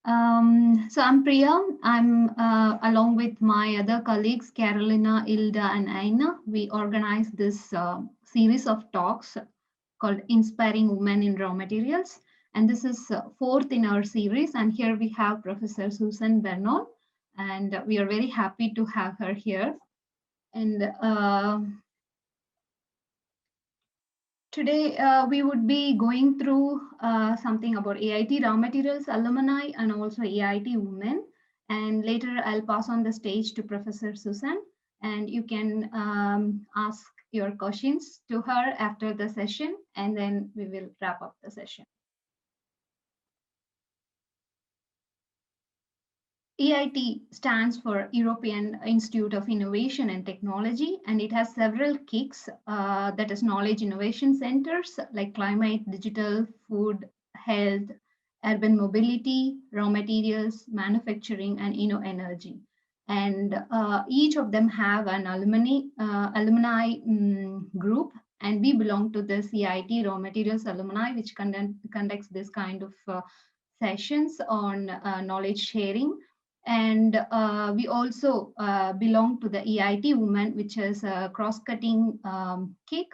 So I'm Priya. I'm along with my other colleagues, Carolina, Ilda, and Aina. We organize this series of talks called Inspiring Women in Raw Materials. And this is fourth in our series. And here we have Professor Susan Bernal. And we are very happy to have her here. And today, we would be going through something about AIT raw materials alumni and also AIT women. And later, I'll pass on the stage to Professor Susan, and you can ask your questions to her after the session, and then we will wrap up the session. EIT stands for European Institute of Innovation and Technology, and it has several KICs, that is knowledge innovation centers like climate, digital, food, health, urban mobility, raw materials, manufacturing, and energy. And each of them have an alumni group, and we belong to the CIT Raw Materials Alumni, which conducts this kind of sessions on knowledge sharing. And we also belong to the EIT Women, which is a cross-cutting kick,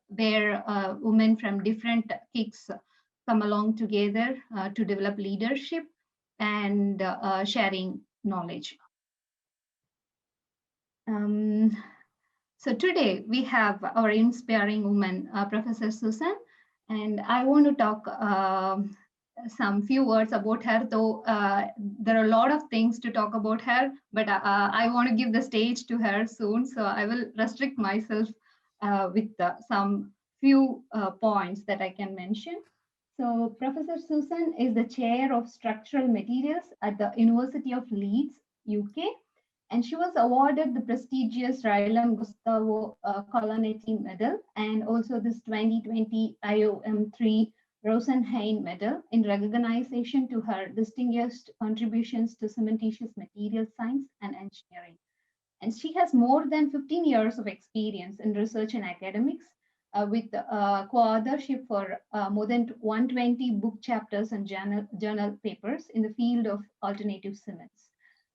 where women from different kicks come along together to develop leadership and sharing knowledge. So today we have our inspiring woman, Professor Susan, and I want to talk some few words about her, though there are a lot of things to talk about her, but I want to give the stage to her soon, so I will restrict myself with some few points that I can mention. So Professor Susan is the chair of structural materials at the University of Leeds, UK, and she was awarded the prestigious Rylam Gustavo Colonetti Medal and also this 2020 IOM3 Rosenhain Medal in recognition to her distinguished contributions to cementitious material science and engineering. And she has more than 15 years of experience in research and academics with co-authorship for more than 120 book chapters and journal papers in the field of alternative cements,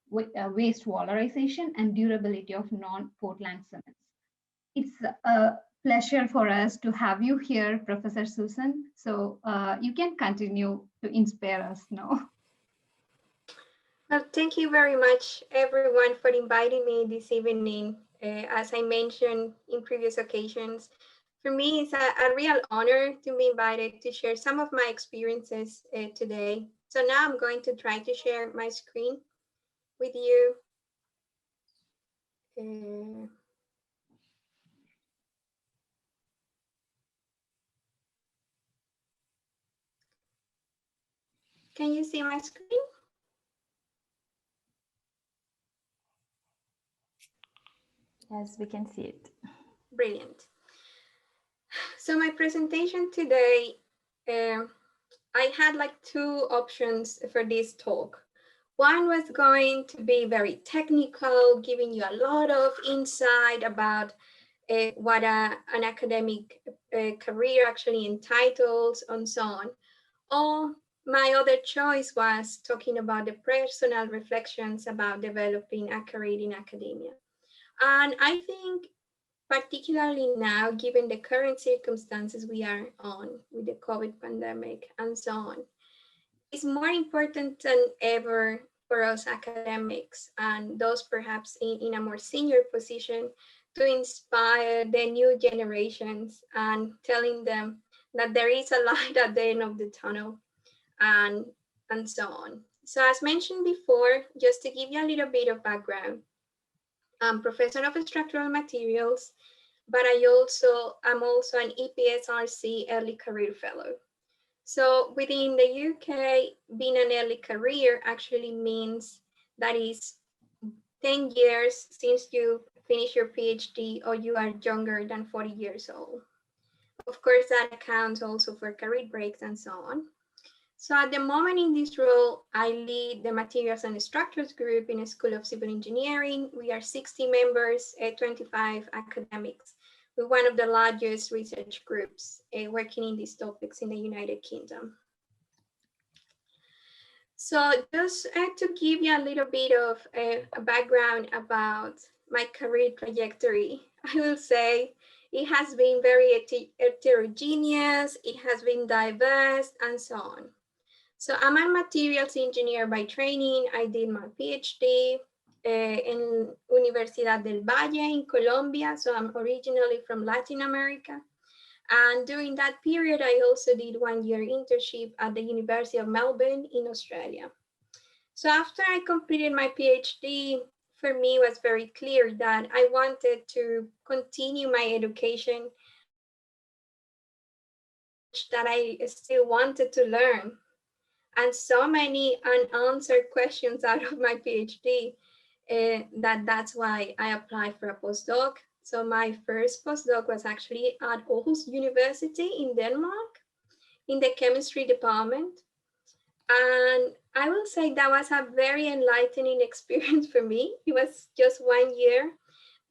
waste valorization and durability of non-Portland cements. It's a pleasure for us to have you here, Professor Susan. So you can continue to inspire us now. Well, thank you very much, everyone, for inviting me this evening. As I mentioned in previous occasions, for me, it's a real honor to be invited to share some of my experiences today. So now I'm going to try to share my screen with you. Can you see my screen? Yes, we can see it. Brilliant. So my presentation today, I had like two options for this talk. One was going to be very technical, giving you a lot of insight about what an academic career actually entitles and so on. Or my other choice was talking about the personal reflections about developing a career in academia. And I think particularly now, given the current circumstances we are on with the COVID pandemic and so on, it's more important than ever for us academics and those perhaps in a more senior position to inspire the new generations and telling them that there is a light at the end of the tunnel and so on. So as mentioned before, just to give you a little bit of background, I'm professor of structural materials, but I'm also an EPSRC early career fellow. So within the UK, being an early career actually means that is 10 years since you finish your PhD or you are younger than 40 years old. Of course, that accounts also for career breaks and so on. So at the moment in this role, I lead the Materials and Structures group in a School of Civil Engineering. We are 60 members, 25 academics. We're one of the largest research groups working in these topics in the United Kingdom. So just to give you a little bit of a background about my career trajectory, I will say it has been very heterogeneous, it has been diverse, and so on. So I'm a materials engineer by training. I did my PhD in Universidad del Valle in Colombia. So I'm originally from Latin America. And during that period, I also did 1 year internship at the University of Melbourne in Australia. So after I completed my PhD, for me it was very clear that I wanted to continue my education. That I still wanted to learn, and so many unanswered questions out of my PhD that's why I applied for a postdoc. So my first postdoc was actually at Aarhus University in Denmark in the chemistry department. And I will say that was a very enlightening experience for me. It was just 1 year,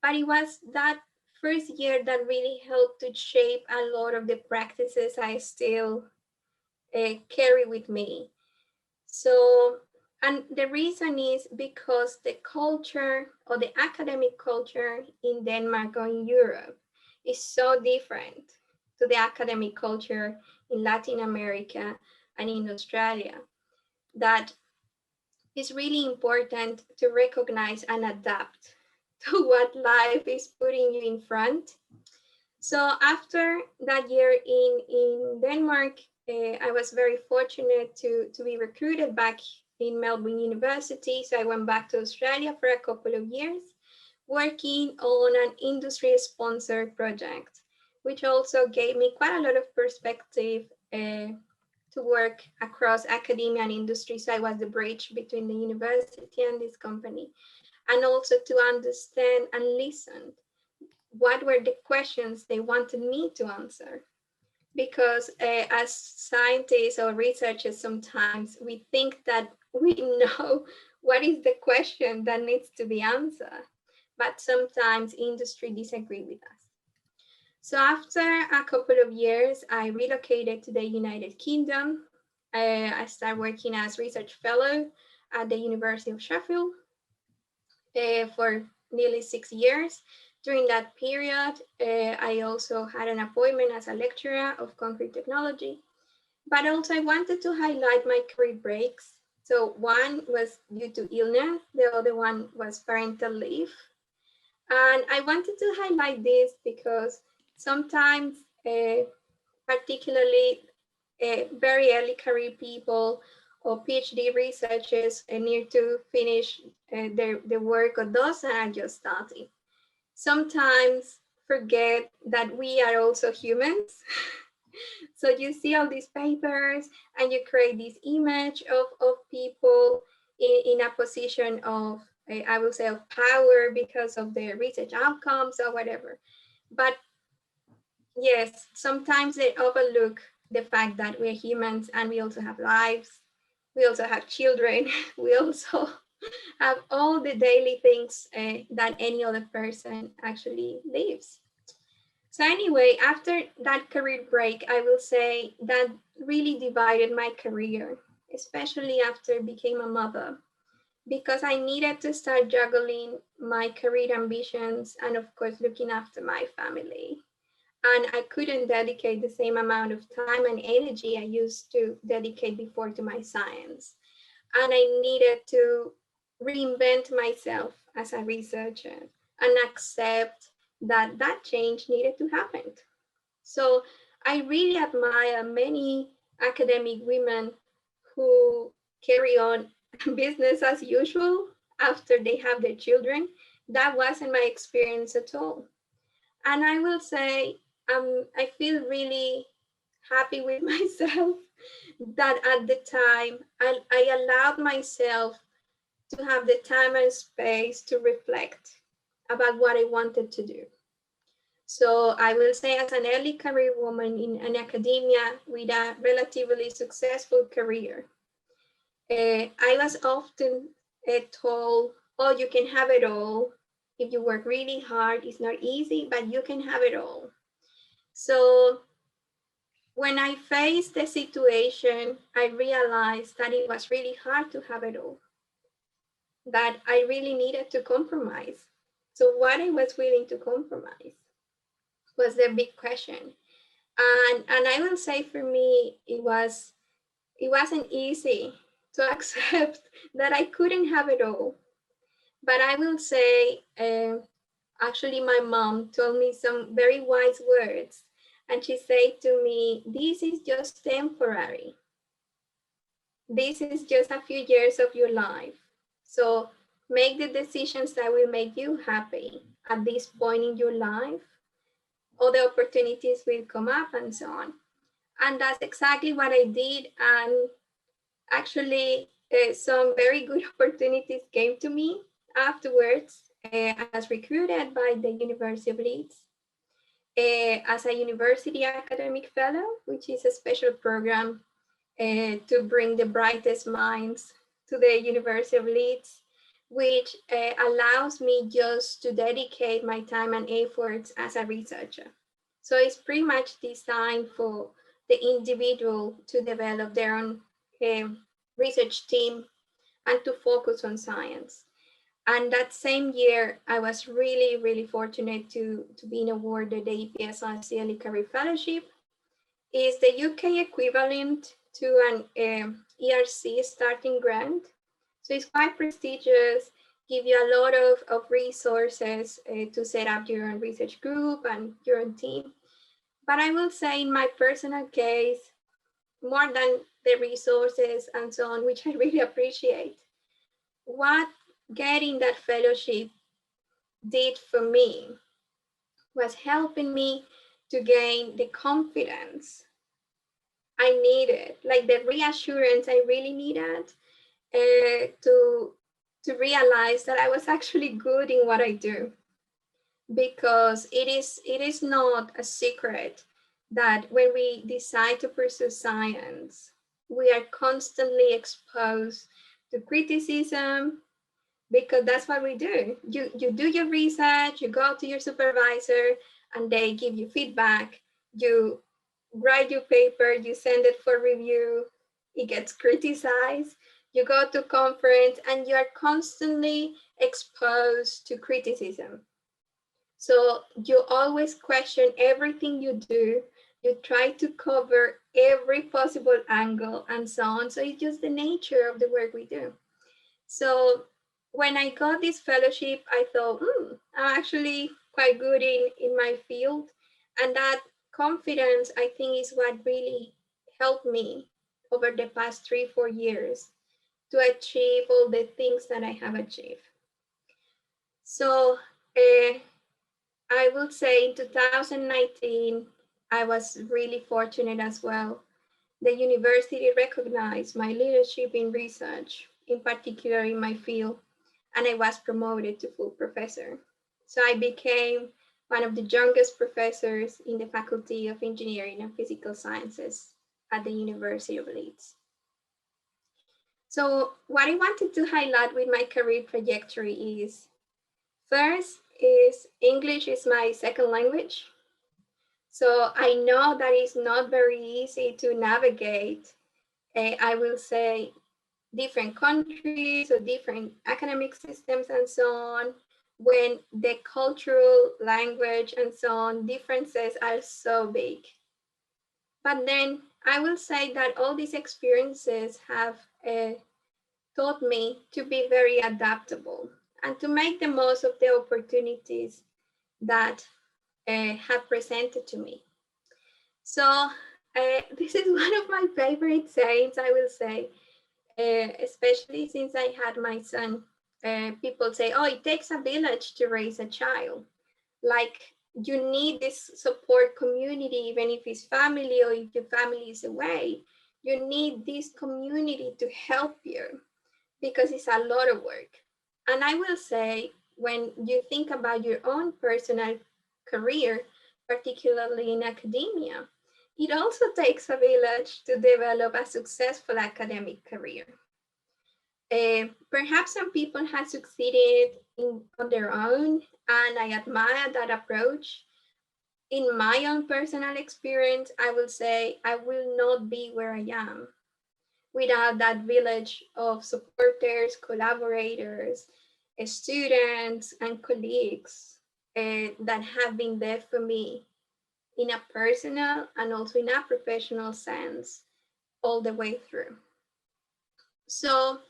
but it was that first year that really helped to shape a lot of the practices I still carry with me. So, and the reason is because the culture or the academic culture in Denmark or in Europe is so different to the academic culture in Latin America and in Australia that it's really important to recognize and adapt to what life is putting you in front. So after that year in Denmark, I was very fortunate to be recruited back in Melbourne University. So I went back to Australia for a couple of years, working on an industry-sponsored project, which also gave me quite a lot of perspective to work across academia and industry. So I was the bridge between the university and this company, and also to understand and listen what were the questions they wanted me to answer. Because as scientists or researchers, sometimes we think that we know what is the question that needs to be answered, but sometimes industry disagree with us. So after a couple of years, I relocated to the United Kingdom. I started working as research fellow at the University of Sheffield for nearly 6 years. During that period, I also had an appointment as a lecturer of concrete technology, but also I wanted to highlight my career breaks. So one was due to illness, the other one was parental leave. And I wanted to highlight this because sometimes, particularly very early career people or PhD researchers need to finish their work or those that are just starting, sometimes forget that we are also humans. So you see all these papers and you create this image of people in a position of, I will say, of power because of their research outcomes or whatever. But yes, sometimes they overlook the fact that we're humans and we also have lives. We also have children. We also have all the daily things that any other person actually lives. So anyway, after that career break, I will say that really divided my career, especially after I became a mother, because I needed to start juggling my career ambitions and of course looking after my family. And I couldn't dedicate the same amount of time and energy I used to dedicate before to my science. And I needed to reinvent myself as a researcher and accept that that change needed to happen. So I really admire many academic women who carry on business as usual after they have their children. That wasn't my experience at all. And I will say, I feel really happy with myself that at the time I allowed myself to have the time and space to reflect about what I wanted to do. So I will say, as an early career woman in an academia with a relatively successful career, I was often told, oh, you can have it all. If you work really hard, it's not easy, but you can have it all. So when I faced the situation, I realized that it was really hard to have it all, that I really needed to compromise. So what I was willing to compromise was the big question. And I will say for me, it wasn't easy to accept that I couldn't have it all. But I will say, actually, my mom told me some very wise words. And she said to me, this is just temporary. This is just a few years of your life. So make the decisions that will make you happy at this point in your life. Other opportunities will come up and so on. And that's exactly what I did. And actually, some very good opportunities came to me afterwards. I was recruited by the University of Leeds as a university academic fellow, which is a special program to bring the brightest minds to the University of Leeds, which allows me just to dedicate my time and efforts as a researcher. So it's pretty much designed for the individual to develop their own research team and to focus on science. And that same year, I was really, really fortunate to be awarded the EPSI CLE Career Fellowship. It's the UK equivalent to an ERC starting grant. So it's quite prestigious, give you a lot of resources to set up your own research group and your own team. But I will say in my personal case, more than the resources and so on, which I really appreciate, what getting that fellowship did for me was helping me to gain the confidence I needed, like the reassurance I really needed to realize that I was actually good in what I do. Because it is not a secret that when we decide to pursue science, we are constantly exposed to criticism, because that's what we do. You do your research, you go to your supervisor, and they give you feedback. You write your paper, you send it for review, it gets criticized. You go to conference, and you are constantly exposed to criticism. So you always question everything you do. You try to cover every possible angle and so on. So it's just the nature of the work we do. So when I got this fellowship, I thought, I'm actually quite good in my field. And that confidence, I think, is what really helped me over the past 3-4 years to achieve all the things that I have achieved. So I will say in 2019, I was really fortunate as well. The university recognized my leadership in research, in particular in my field, and I was promoted to full professor. So I became one of the youngest professors in the Faculty of Engineering and Physical Sciences at the University of Leeds. So what I wanted to highlight with my career trajectory is, first is English is my second language. So I know that it's not very easy to navigate, I will say, different countries or different academic systems and so on, when the cultural, language, and so on differences are so big. But then I will say that all these experiences have taught me to be very adaptable and to make the most of the opportunities that have presented to me. So this is one of my favorite sayings, I will say, especially since I had my son. People say, oh, it takes a village to raise a child. Like, you need this support community, even if it's family or if your family is away. You need this community to help you because it's a lot of work. And I will say, when you think about your own personal career, particularly in academia, it also takes a village to develop a successful academic career. Perhaps some people have succeeded on their own, and I admire that approach. in my own personal experience, I will say I will not be where I am without that village of supporters, collaborators, students, and colleagues that have been there for me in a personal and also in a professional sense all the way through. So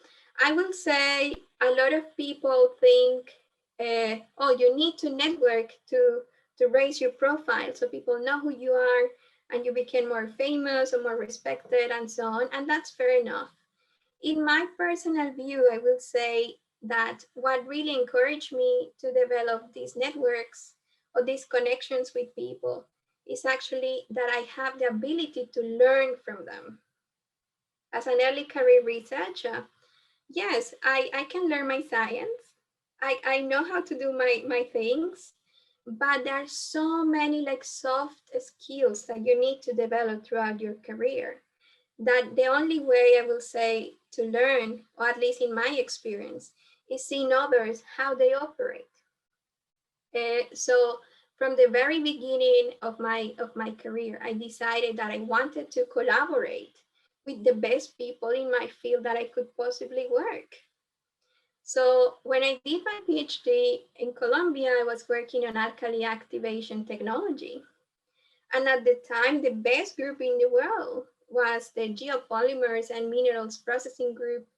I will say a lot of people think, oh, you need to network to raise your profile so people know who you are and you become more famous or more respected and so on. And that's fair enough. In my personal view, I will say that what really encouraged me to develop these networks or these connections with people is actually that I have the ability to learn from them. As an early career researcher, yes, I can learn my science. I know how to do my things, but there are so many like soft skills that you need to develop throughout your career that the only way I will say to learn, or at least in my experience, is seeing others how they operate. So from the very beginning of my career, I decided that I wanted to collaborate with the best people in my field that I could possibly work. So when I did my PhD in Colombia, I was working on alkali activation technology. And at the time, the best group in the world was the Geopolymers and Minerals Processing Group,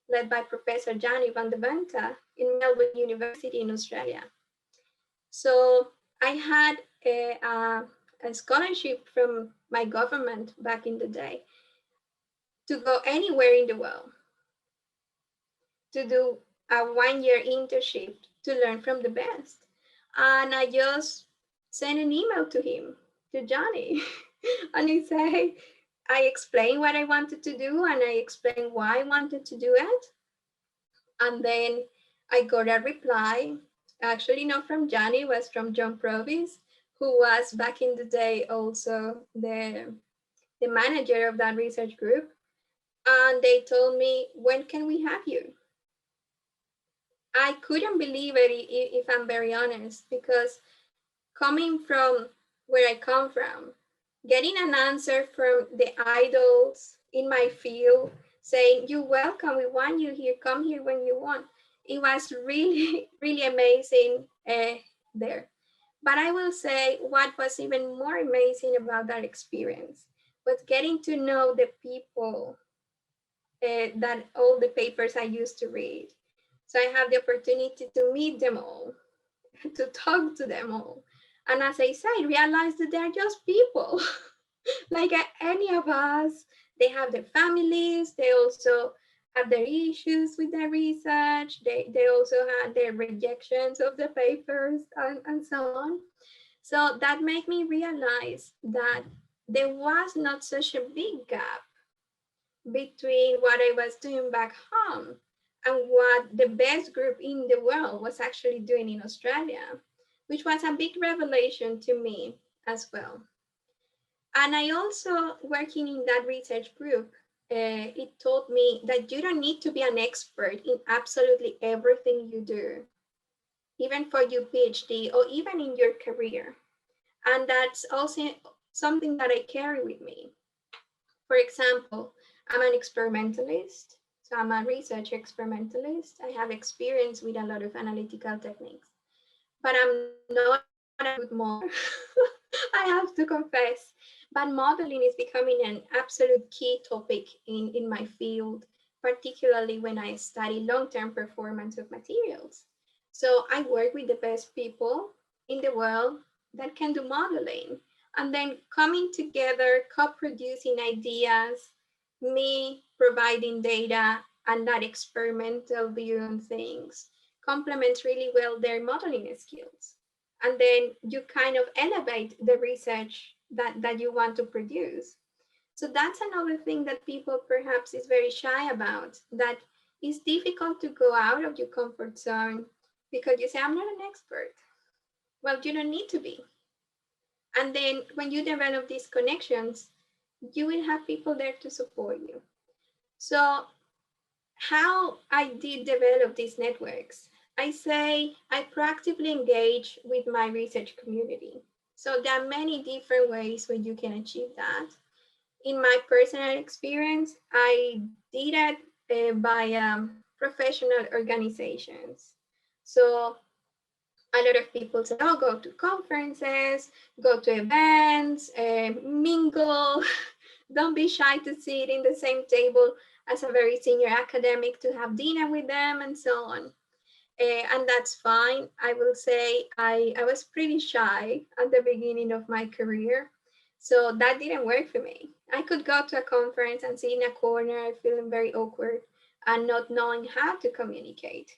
led by Professor Gianni van de Venta in Melbourne University in Australia. So I had a scholarship from my government back in the day to go anywhere in the world to do a 1-year internship to learn from the best. And I just sent an email to him, to Johnny, and he said, I explained what I wanted to do and I explained why I wanted to do it. And then I got a reply, actually not from Johnny, it was from John Provis, who was back in the day also the manager of that research group. And they told me, when can we have you? I couldn't believe it, if I'm very honest, because coming from where I come from, getting an answer from the idols in my field saying, you're welcome, we want you here, come here when you want. It was really, really amazing there. But I will say what was even more amazing about that experience was getting to know the people that all the papers I used to read. So I have the opportunity to meet them all, to talk to them all. And as I said, realize that they're just people like any of us. They have their families, they also have their issues with their research, they also had their rejections of the papers and so on. So that made me realize that there was not such a big gap between what I was doing back home and what the best group in the world was actually doing in Australia, which was a big revelation to me as well. And I also, working in that research group, it taught me that you don't need to be an expert in absolutely everything you do, even for your PhD or even in your career. And that's also something that I carry with me. For example, I'm an experimentalist. So I'm a research experimentalist. I have experience with a lot of analytical techniques, but I'm not a good modeler. I have to confess. But modeling is becoming an absolute key topic in my field, particularly when I study long-term performance of materials. So I work with the best people in the world that can do modeling, and then coming together, co-producing ideas, me providing data and that experimental view on things complements really well their modeling skills. And then you kind of elevate the research that you want to produce. So that's another thing that people perhaps is very shy about, that it's difficult to go out of your comfort zone because you say, I'm not an expert. Well, you don't need to be. And then when you develop these connections, you will have people there to support you. So how I did develop these networks, I say I proactively engage with my research community. So there are many different ways where you can achieve that. In my personal experience, I did it by professional organizations. So a lot of people say, oh, go to conferences, go to events, mingle. Don't be shy to sit in the same table as a very senior academic to have dinner with them and so on. And that's fine. I will say I was pretty shy at the beginning of my career. So that didn't work for me. I could go to a conference and sit in a corner feeling very awkward and not knowing how to communicate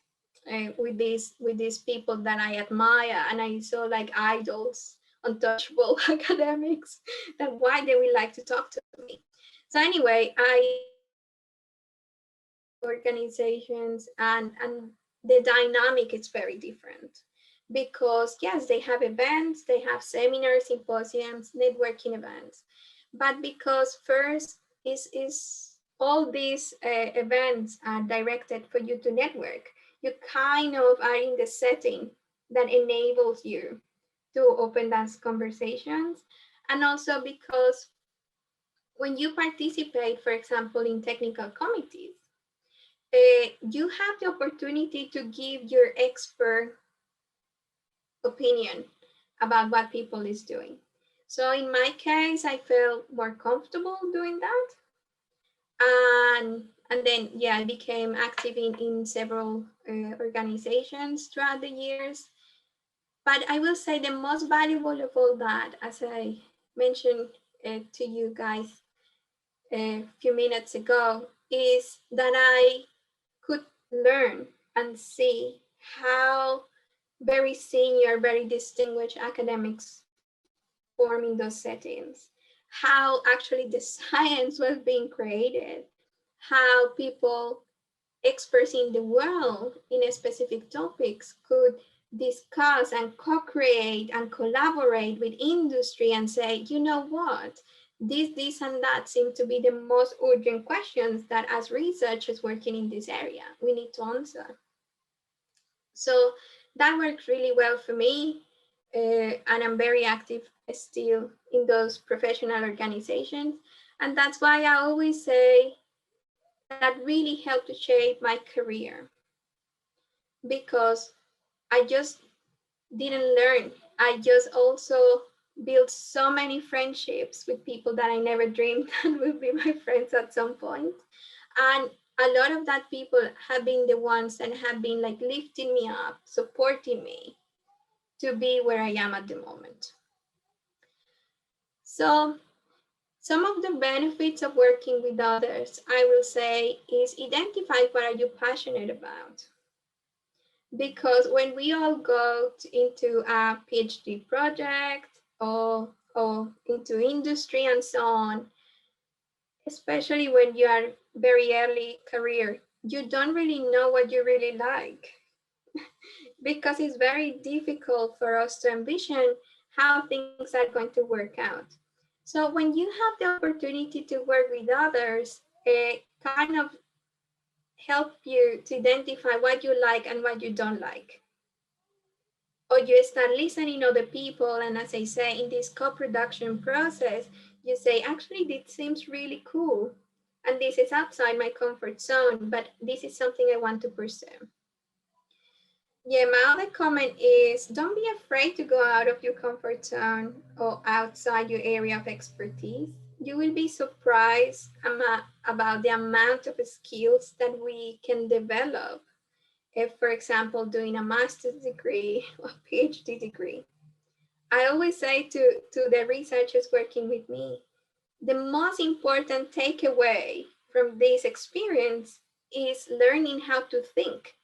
with these people that I admire and I saw like idols, untouchable academics, that why they would like to talk to me. So anyway, I organizations and the dynamic is very different because yes, they have events, they have seminars, symposiums, networking events, but because first is all these events are directed for you to network, you kind of are in the setting that enables you to open those conversations. And also because when you participate, for example, in technical committees, you have the opportunity to give your expert opinion about what people is doing. So in my case, I felt more comfortable doing that. And then, yeah, I became active in several organizations throughout the years. But I will say the most valuable of all that, as I mentioned to you guys a few minutes ago, is that I could learn and see how very senior, very distinguished academics form in those settings, how actually the science was being created, how people, experts in the world in a specific topics, could discuss and co-create and collaborate with industry and say, you know what, this and that seem to be the most urgent questions that as researchers working in this area, we need to answer. So that worked really well for me. And I'm very active still in those professional organizations. And that's why I always say that really helped to shape my career because I just didn't learn. I just also built so many friendships with people that I never dreamed that would be my friends at some point. And a lot of that people have been the ones that have been like lifting me up, supporting me to be where I am at the moment. So some of the benefits of working with others, I will say, is identify what are you passionate about. Because when we all go into a PhD project or into industry and so on, especially when you are very early career, you don't really know what you really like because it's very difficult for us to envision how things are going to work out. So when you have the opportunity to work with others, it kind of help you to identify what you like and what you don't like. Or you start listening to other people, and as I say, in this co-production process, you say, actually, this seems really cool. And this is outside my comfort zone, but this is something I want to pursue. Yeah, my other comment is don't be afraid to go out of your comfort zone or outside your area of expertise. You will be surprised about the amount of skills that we can develop if, for example, doing a master's degree or PhD degree. I always say to the researchers working with me, the most important takeaway from this experience is learning how to think.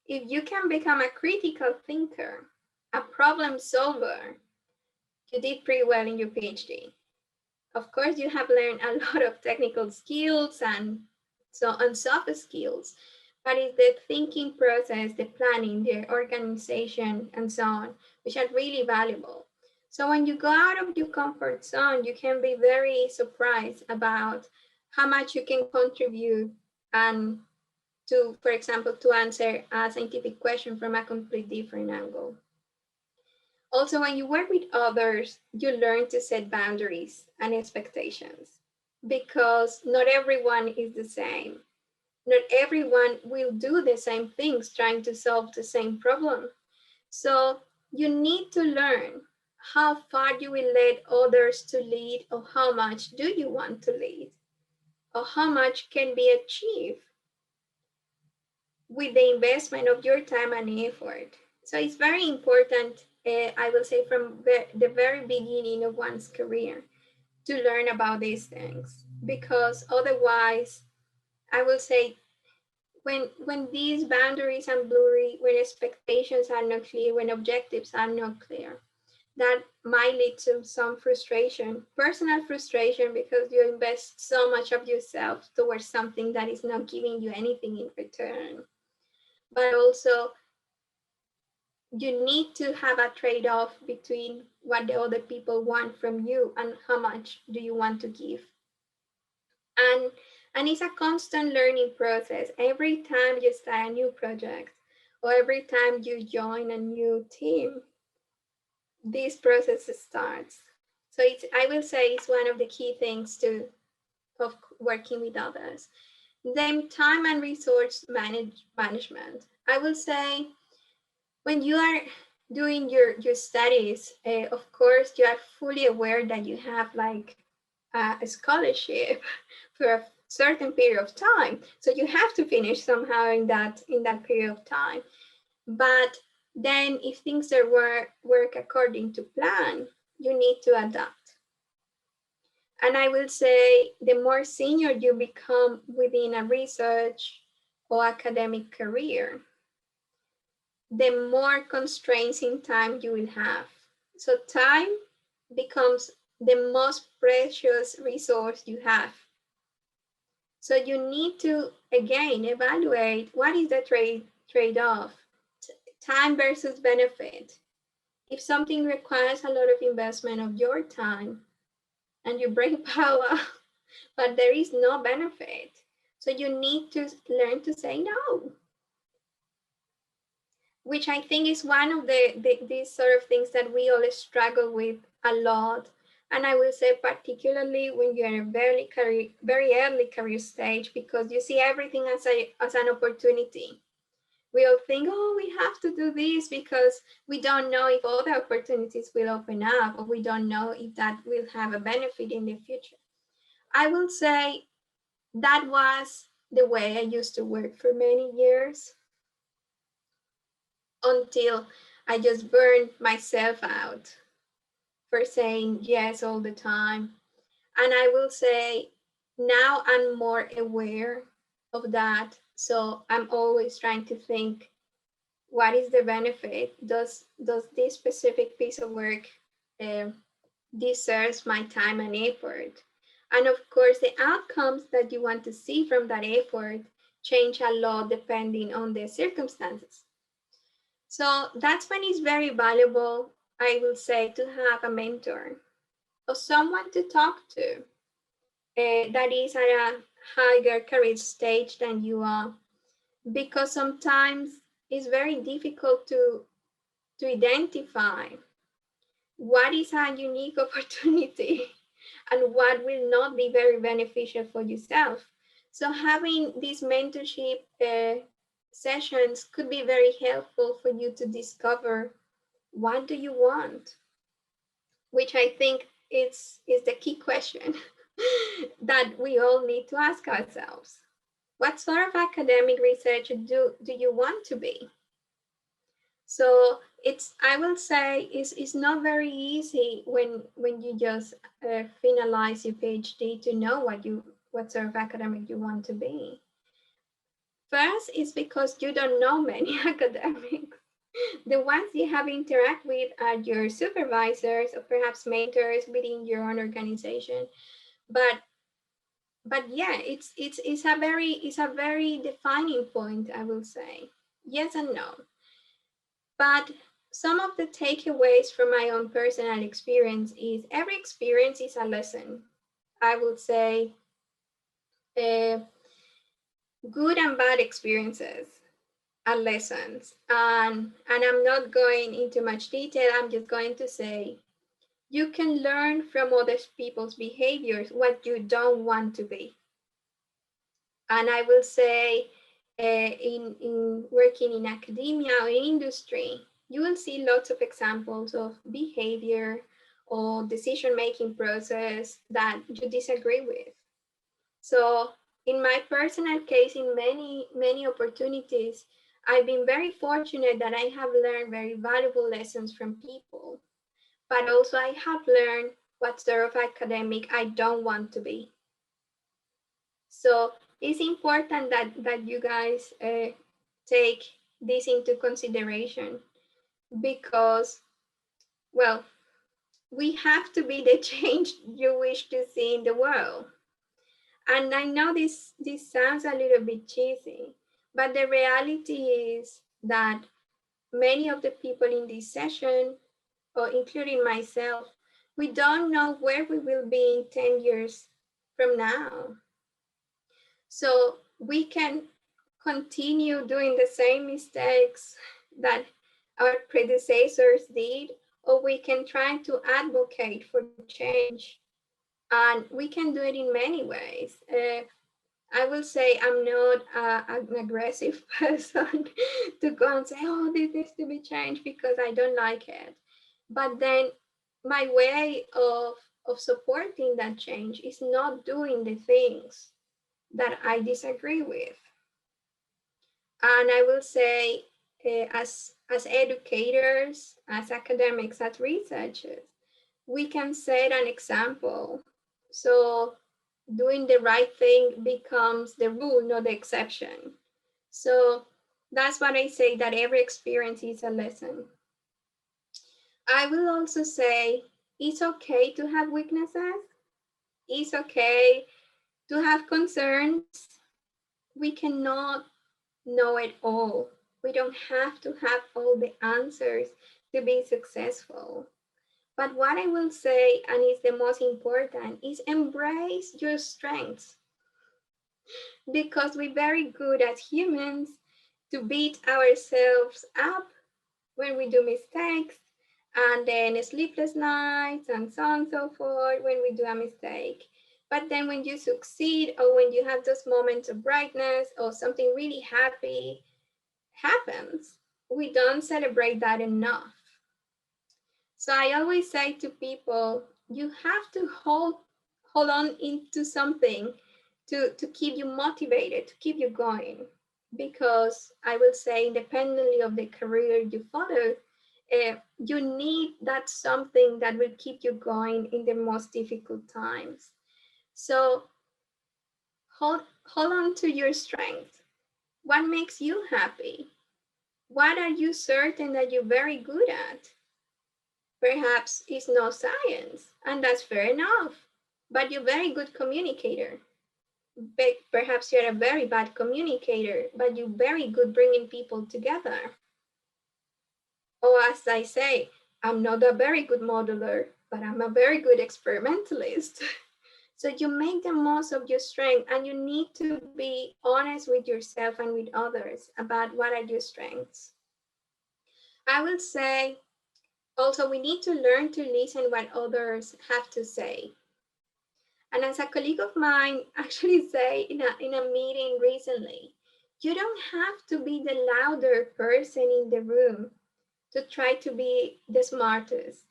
If you can become a critical thinker, a problem solver, you did pretty well in your PhD. Of course, you have learned a lot of technical skills and soft skills, but it's the thinking process, the planning, the organization, and so on, which are really valuable. So when you go out of your comfort zone, you can be very surprised about how much you can contribute and to, for example, to answer a scientific question from a completely different angle. Also, when you work with others, you learn to set boundaries and expectations because not everyone is the same. Not everyone will do the same things trying to solve the same problem. So you need to learn how far you will let others to lead, or how much do you want to lead, or how much can be achieved with the investment of your time and effort. So it's very important, I will say, from the very beginning of one's career to learn about these things, because otherwise, I will say, when these boundaries are blurry, when expectations are not clear, when objectives are not clear, that might lead to some frustration, personal frustration, because you invest so much of yourself towards something that is not giving you anything in return. But also, you need to have a trade-off between what the other people want from you and how much do you want to give. And it's a constant learning process. Every time you start a new project, or every time you join a new team, this process starts. So it's, I will say, it's one of the key things of working with others. Then time and resource management. I will say, when you are doing your studies, of course, you are fully aware that you have like a scholarship for a certain period of time. So you have to finish somehow in that period of time. But then if things don't work according to plan, you need to adapt. And I will say, the more senior you become within a research or academic career, the more constraints in time you will have. So time becomes the most precious resource you have. So you need to, again, evaluate what is the trade-off, time versus benefit. If something requires a lot of investment of your time and your brain power, but there is no benefit, so you need to learn to say no, which I think is one of these sort of things that we all struggle with a lot. And I will say, particularly when you're in a very early career stage, because you see everything as an opportunity. We all think, oh, we have to do this because we don't know if other opportunities will open up, or we don't know if that will have a benefit in the future. I will say that was the way I used to work for many years, until I just burned myself out for saying yes all the time. And I will say, now I'm more aware of that. So I'm always trying to think, what is the benefit? Does this specific piece of work deserves my time and effort? And of course, the outcomes that you want to see from that effort change a lot depending on the circumstances. So that's when it's very valuable, I will say, to have a mentor or someone to talk to that is at a higher career stage than you are, because sometimes it's very difficult to identify what is a unique opportunity and what will not be very beneficial for yourself. So having these mentorship sessions could be very helpful for you to discover, what do you want? Which I think is the key question that we all need to ask ourselves. What sort of academic researcher do you want to be? So it's, I will say, it's not very easy when you just finalize your PhD to know what sort of academic you want to be. First, is because you don't know many academics. The ones you have interact with are your supervisors or perhaps mentors within your own organization. But yeah, it's a very defining point, I will say. Yes and no. But some of the takeaways from my own personal experience is, every experience is a lesson. I would say good and bad experiences. lessons. And I'm not going into much detail. I'm just going to say you can learn from other people's behaviors what you don't want to be. And I will say, in working in academia or in industry, you will see lots of examples of behavior or decision-making process that you disagree with. So in my personal case, in many opportunities, I've been very fortunate that I have learned very valuable lessons from people, but also I have learned what sort of academic I don't want to be. So it's important that you guys take this into consideration, because, well, we have to be the change you wish to see in the world. And I know this sounds a little bit cheesy, but the reality is that many of the people in this session, or including myself, we don't know where we will be in 10 years from now. So we can continue doing the same mistakes that our predecessors did, or we can try to advocate for change. And we can do it in many ways. I will say I'm not an aggressive person to go and say, oh, this needs to be changed because I don't like it. But then my way of supporting that change is not doing the things that I disagree with. And I will say, as educators, as academics, as researchers, we can set an example. So doing the right thing becomes the rule, not the exception. So that's what I say, that every experience is a lesson. I will also say it's okay to have weaknesses. It's okay to have concerns. We cannot know it all. We don't have to have all the answers to be successful. But what I will say, and is the most important, is embrace your strengths. Because we're very good as humans to beat ourselves up when we do mistakes, and then sleepless nights and so on and so forth when we do a mistake. But then when you succeed, or when you have those moments of brightness, or something really happy happens, we don't celebrate that enough. So I always say to people, you have to hold on into something to keep you motivated, to keep you going. Because I will say, independently of the career you follow, you need that something that will keep you going in the most difficult times. So hold on to your strength. What makes you happy? What are you certain that you're very good at? Perhaps it's not science, and that's fair enough, but you're a very good communicator. Perhaps you're a very bad communicator, but you're very good bringing people together. Or as I say, I'm not a very good modeler, but I'm a very good experimentalist. So you make the most of your strength, and you need to be honest with yourself and with others about what are your strengths. I will say also, we need to learn to listen what others have to say. And as a colleague of mine actually said in a meeting recently, you don't have to be the louder person in the room to try to be the smartest.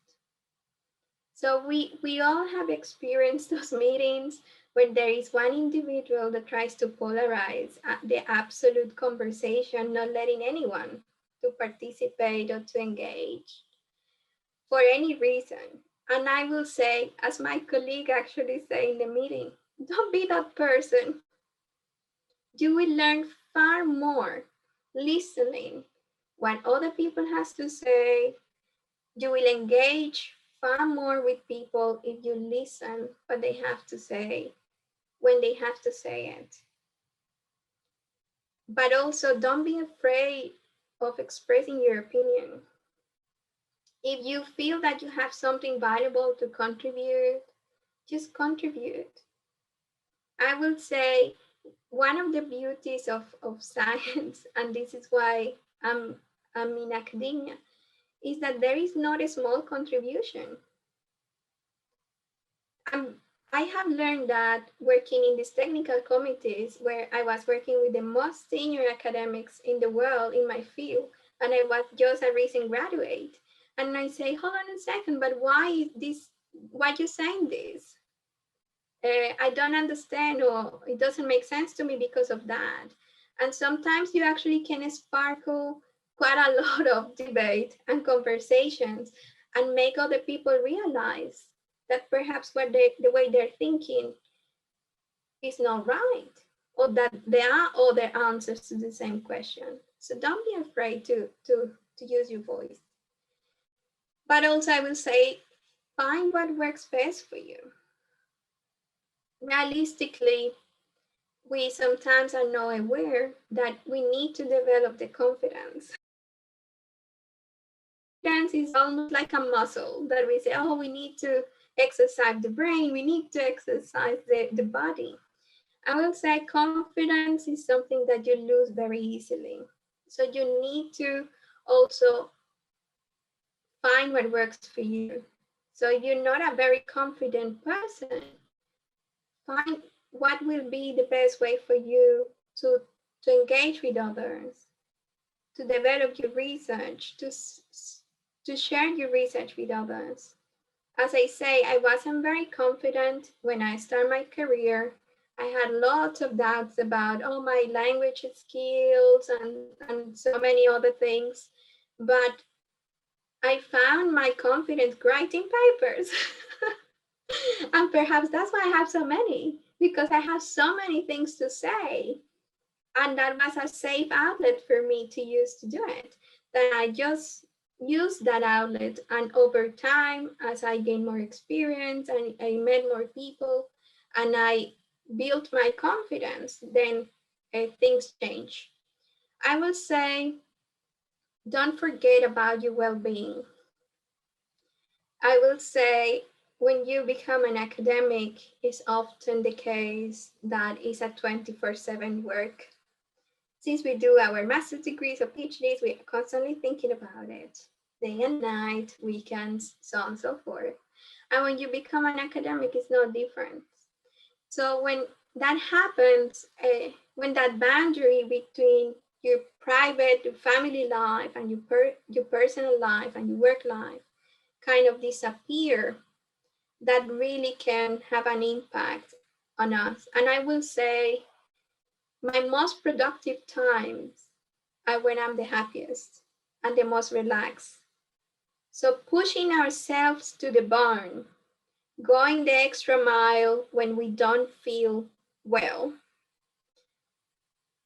So we all have experienced those meetings where there is one individual that tries to polarize the absolute conversation, not letting anyone to participate or to engage for any reason. And I will say, as my colleague actually said in the meeting, don't be that person. You will learn far more listening what other people has to say. You will engage far more with people if you listen what they have to say when they have to say it. But also, don't be afraid of expressing your opinion. If you feel that you have something valuable to contribute, just contribute. I will say one of the beauties of science, and this is why I'm in academia, is that there is not a small contribution. I have learned that working in these technical committees where I was working with the most senior academics in the world in my field, and I was just a recent graduate. And I say, hold on a second, but why is this, why are you saying this? I don't understand, or it doesn't make sense to me because of that. And sometimes you actually can sparkle quite a lot of debate and conversations and make other people realize that perhaps the way they're thinking is not right, or that there are other answers to the same question. So don't be afraid to use your voice. But also I will say, find what works best for you. Realistically, we sometimes are not aware that we need to develop the confidence. Confidence is almost like a muscle that we say, oh, we need to exercise the brain, we need to exercise the body. I will say confidence is something that you lose very easily. So you need to also find what works for you. So if you're not a very confident person, find what will be the best way for you to engage with others, to develop your research, to share your research with others. As I say, I wasn't very confident when I started my career. I had lots of doubts about all my language skills and so many other things. But I found my confidence writing papers. And perhaps that's why I have so many, because I have so many things to say. And that was a safe outlet for me to use to do it. Then I just used that outlet, and over time, as I gained more experience and I met more people and I built my confidence, then things change. I will say, don't forget about your well-being. I will say, when you become an academic, it's often the case that it's a 24/7 work. Since we do our master's degrees or PhDs, we are constantly thinking about it, day and night, weekends, so on and so forth. And when you become an academic, it's no different. So when that happens, when that boundary between your private, your family life, and your personal life and your work life kind of disappear, that really can have an impact on us. And I will say, my most productive times are when I'm the happiest and the most relaxed. So pushing ourselves to the bone, going the extra mile when we don't feel well,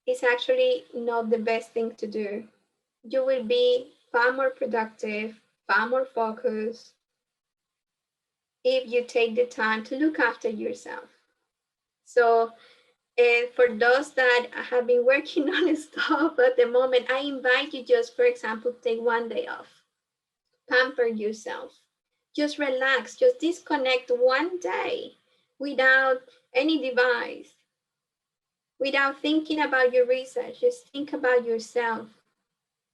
is actually not the best thing to do. You will be far more productive, far more focused if you take the time to look after yourself. So for those that have been working on stuff at the moment, I invite you just, for example, take one day off. Pamper yourself. Just relax, just disconnect one day without any device, without thinking about your research. Just think about yourself.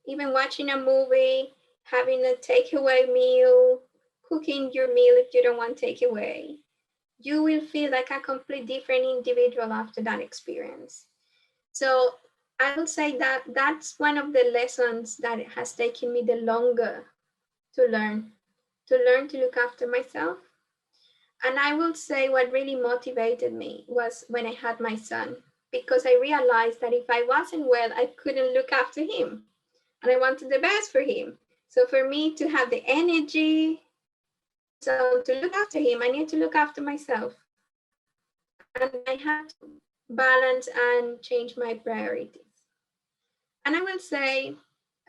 Even watching a movie, having a takeaway meal, cooking your meal if you don't want takeaway. You will feel like a complete different individual after that experience. So I will say that that's one of the lessons that it has taken me the longer to learn to look after myself. And I will say what really motivated me was when I had my son, because I realized that if I wasn't well, I couldn't look after him. And I wanted the best for him. So for me to have the energy and so on to look after him, I need to look after myself. And I had to balance and change my priorities. And I will say,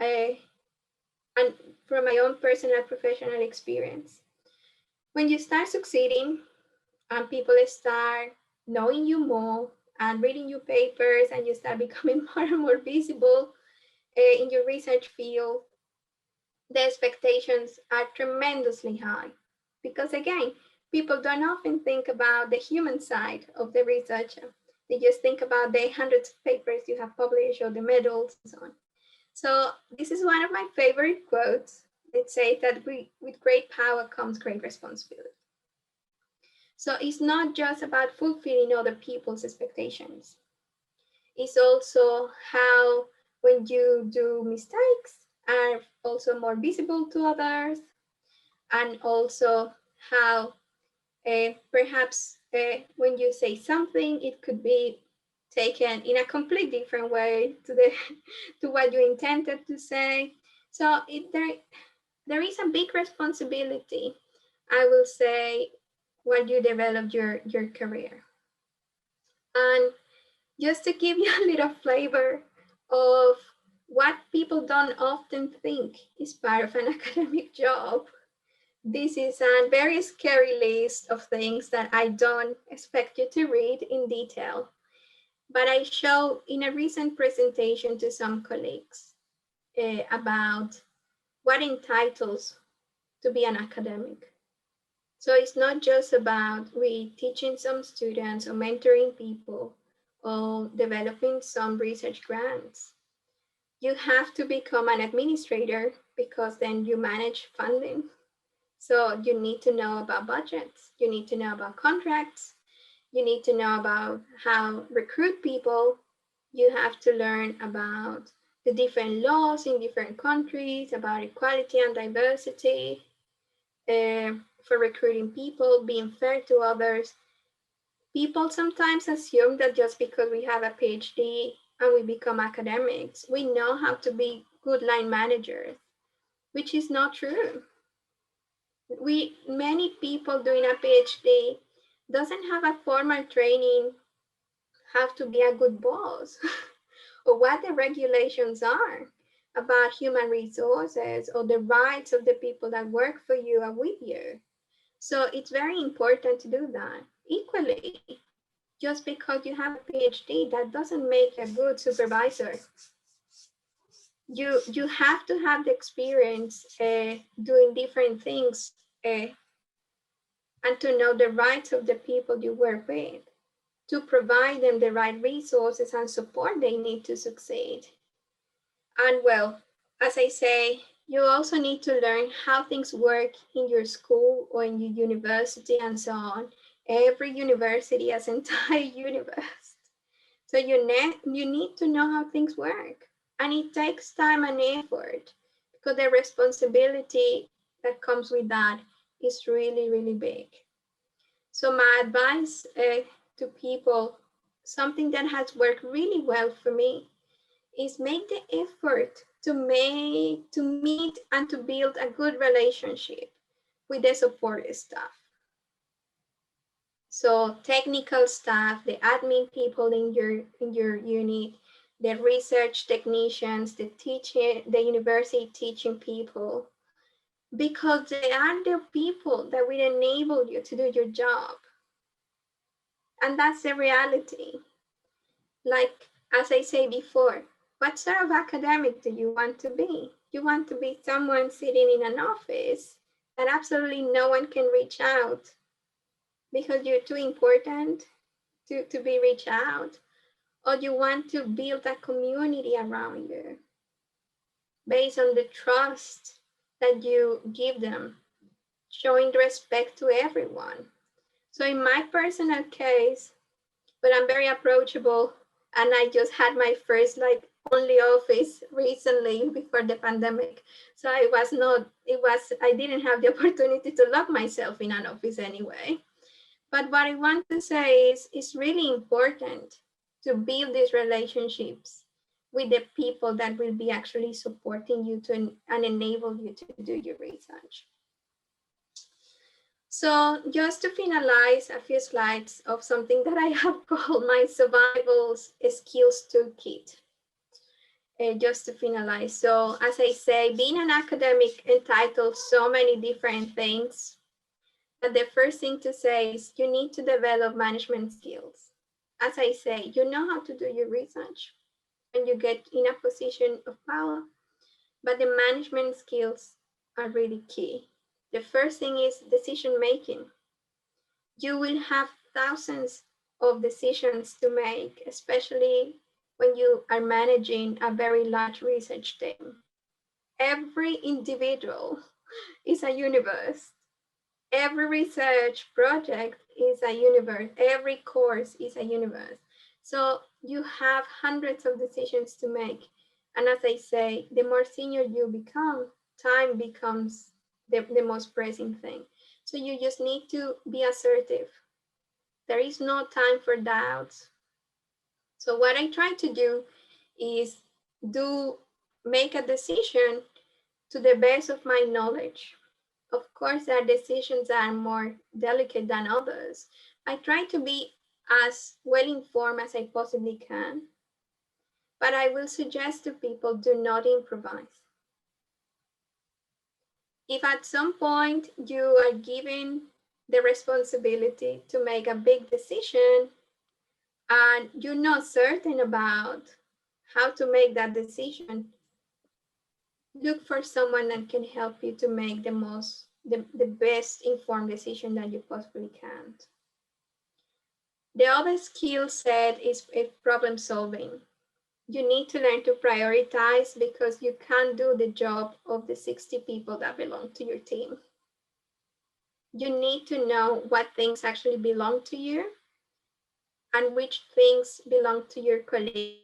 and from my own personal professional experience, when you start succeeding and people start knowing you more and reading your papers and you start becoming more and more visible in your research field, the expectations are tremendously high. Because again, people don't often think about the human side of the researcher. They just think about the hundreds of papers you have published or the medals and so on. So this is one of my favorite quotes. It says that with great power comes great responsibility. So it's not just about fulfilling other people's expectations. It's also how when you do mistakes are also more visible to others, and also how perhaps when you say something, it could be taken in a completely different way to the to what you intended to say. So there is a big responsibility, I will say, when you develop your career. And just to give you a little flavor of what people don't often think is part of an academic job, this is a very scary list of things that I don't expect you to read in detail, but I show in a recent presentation to some colleagues about what entitles to be an academic. So it's not just about teaching some students or mentoring people or developing some research grants. You have to become an administrator because then you manage funding. So you need to know about budgets, you need to know about contracts, you need to know about how recruit people, you have to learn about the different laws in different countries, about equality and diversity, for recruiting people, being fair to others. People sometimes assume that just because we have a PhD and we become academics, we know how to be good line managers, which is not true. Many people doing a PhD doesn't have a formal training how to be a good boss or what the regulations are about human resources or the rights of the people that work for you and with you. So it's very important to do that. Equally, just because you have a PhD, that doesn't make you a good supervisor. You have to have the experience doing different things and to know the rights of the people you work with, to provide them the right resources and support they need to succeed. And well, as I say, you also need to learn how things work in your school or in your university and so on. Every university has an entire universe. So you need to know how things work. And it takes time and effort because the responsibility that comes with that is really, really big. So my advice to people, something that has worked really well for me, is make the effort to meet and to build a good relationship with the support staff. So technical staff, the admin people in your unit, the research technicians, the university teaching people, because they are the people that will enable you to do your job. And that's the reality. Like, as I say before, what sort of academic do you want to be? You want to be someone sitting in an office that absolutely no one can reach out because you're too important to be reached out? Or you want to build a community around you based on the trust that you give them, showing respect to everyone? So in my personal case, but I'm very approachable, and I just had my first only office recently before the pandemic. So I didn't have the opportunity to lock myself in an office anyway. But what I want to say is it's really important to build these relationships with the people that will be actually supporting you and enable you to do your research. So just to finalize, a few slides of something that I have called my survival skills toolkit. Just to finalize. So as I say, being an academic entitles so many different things. But the first thing to say is you need to develop management skills. As I say, you know how to do your research when you get in a position of power, but the management skills are really key. The first thing is decision making. You will have thousands of decisions to make, especially when you are managing a very large research team. Every individual is a universe. Every research project is a universe. Every course is a universe. So you have hundreds of decisions to make. And as I say, the more senior you become, time becomes the most pressing thing. So you just need to be assertive. There is no time for doubts. So what I try to do is make a decision to the best of my knowledge. Of course, there are decisions that are more delicate than others. I try to be as well informed as I possibly can, but I will suggest to people, do not improvise. If at some point you are given the responsibility to make a big decision and you're not certain about how to make that decision, look for someone that can help you to make the best informed decision that you possibly can. The other skill set is problem solving. You need to learn to prioritize because you can't do the job of the 60 people that belong to your team. You need to know what things actually belong to you and which things belong to your colleagues.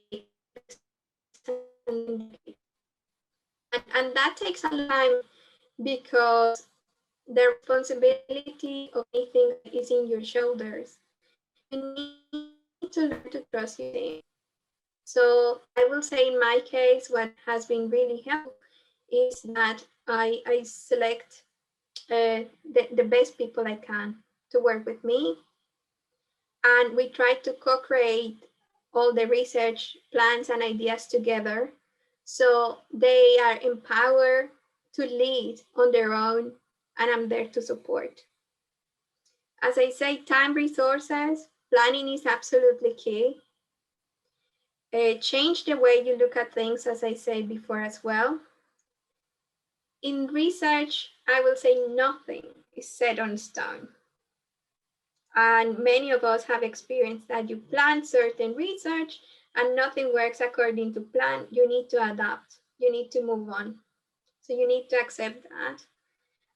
And that takes a lot of time because the responsibility of anything is in your shoulders. You need to learn to trust your team. So I will say in my case, what has been really helpful is that I select the best people I can to work with me. And we try to co-create all the research plans and ideas together. So they are empowered to lead on their own, and I'm there to support. As I say, time, resources, planning is absolutely key. Change the way you look at things, as I said before as well. In research, I will say nothing is set on stone. And many of us have experienced that you plan certain research and nothing works according to plan. You need to adapt. You need to move on. So you need to accept that.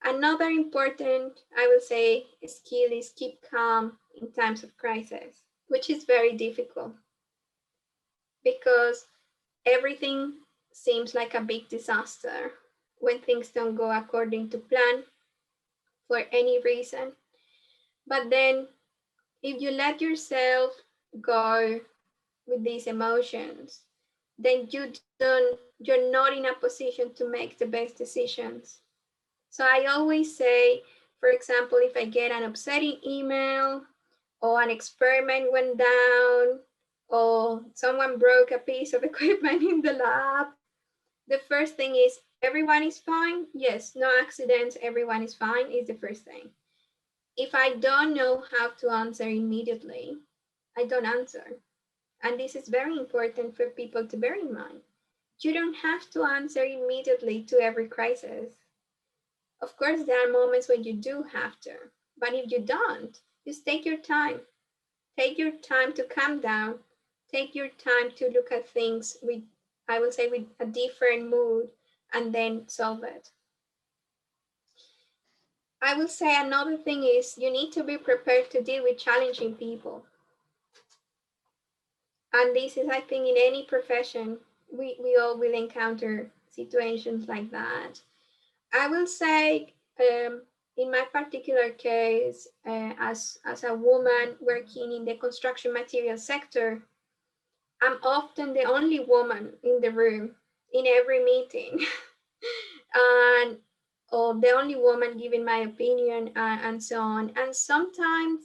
Another important, I will say, skill is keep calm in times of crisis, which is very difficult because everything seems like a big disaster when things don't go according to plan for any reason. But then if you let yourself go with these emotions, then you're not in a position to make the best decisions. So I always say, for example, if I get an upsetting email or an experiment went down or someone broke a piece of equipment in the lab, the first thing is, everyone is fine? Yes, no accidents, everyone is fine is the first thing. If I don't know how to answer immediately, I don't answer. And this is very important for people to bear in mind. You don't have to answer immediately to every crisis. Of course, there are moments when you do have to, but if you don't, just take your time. Take your time to calm down. Take your time to look at things with, I will say, with a different mood and then solve it. I will say another thing is you need to be prepared to deal with challenging people. And this is, I think, in any profession, we all will encounter situations like that. I will say, in my particular case, as a woman working in the construction material sector, I'm often the only woman in the room in every meeting. And the only woman giving my opinion and so on. And sometimes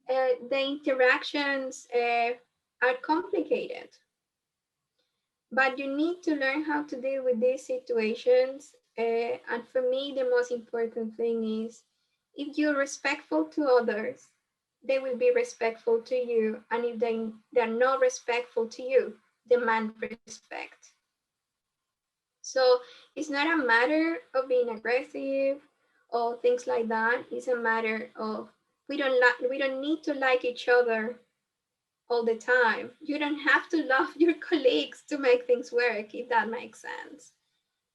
the interactions are complicated. But you need to learn how to deal with these situations. And for me, the most important thing is if you're respectful to others, they will be respectful to you. And if they're not respectful to you, demand respect. So it's not a matter of being aggressive or things like that. It's a matter of we don't need to like each other all the time. You don't have to love your colleagues to make things work, if that makes sense.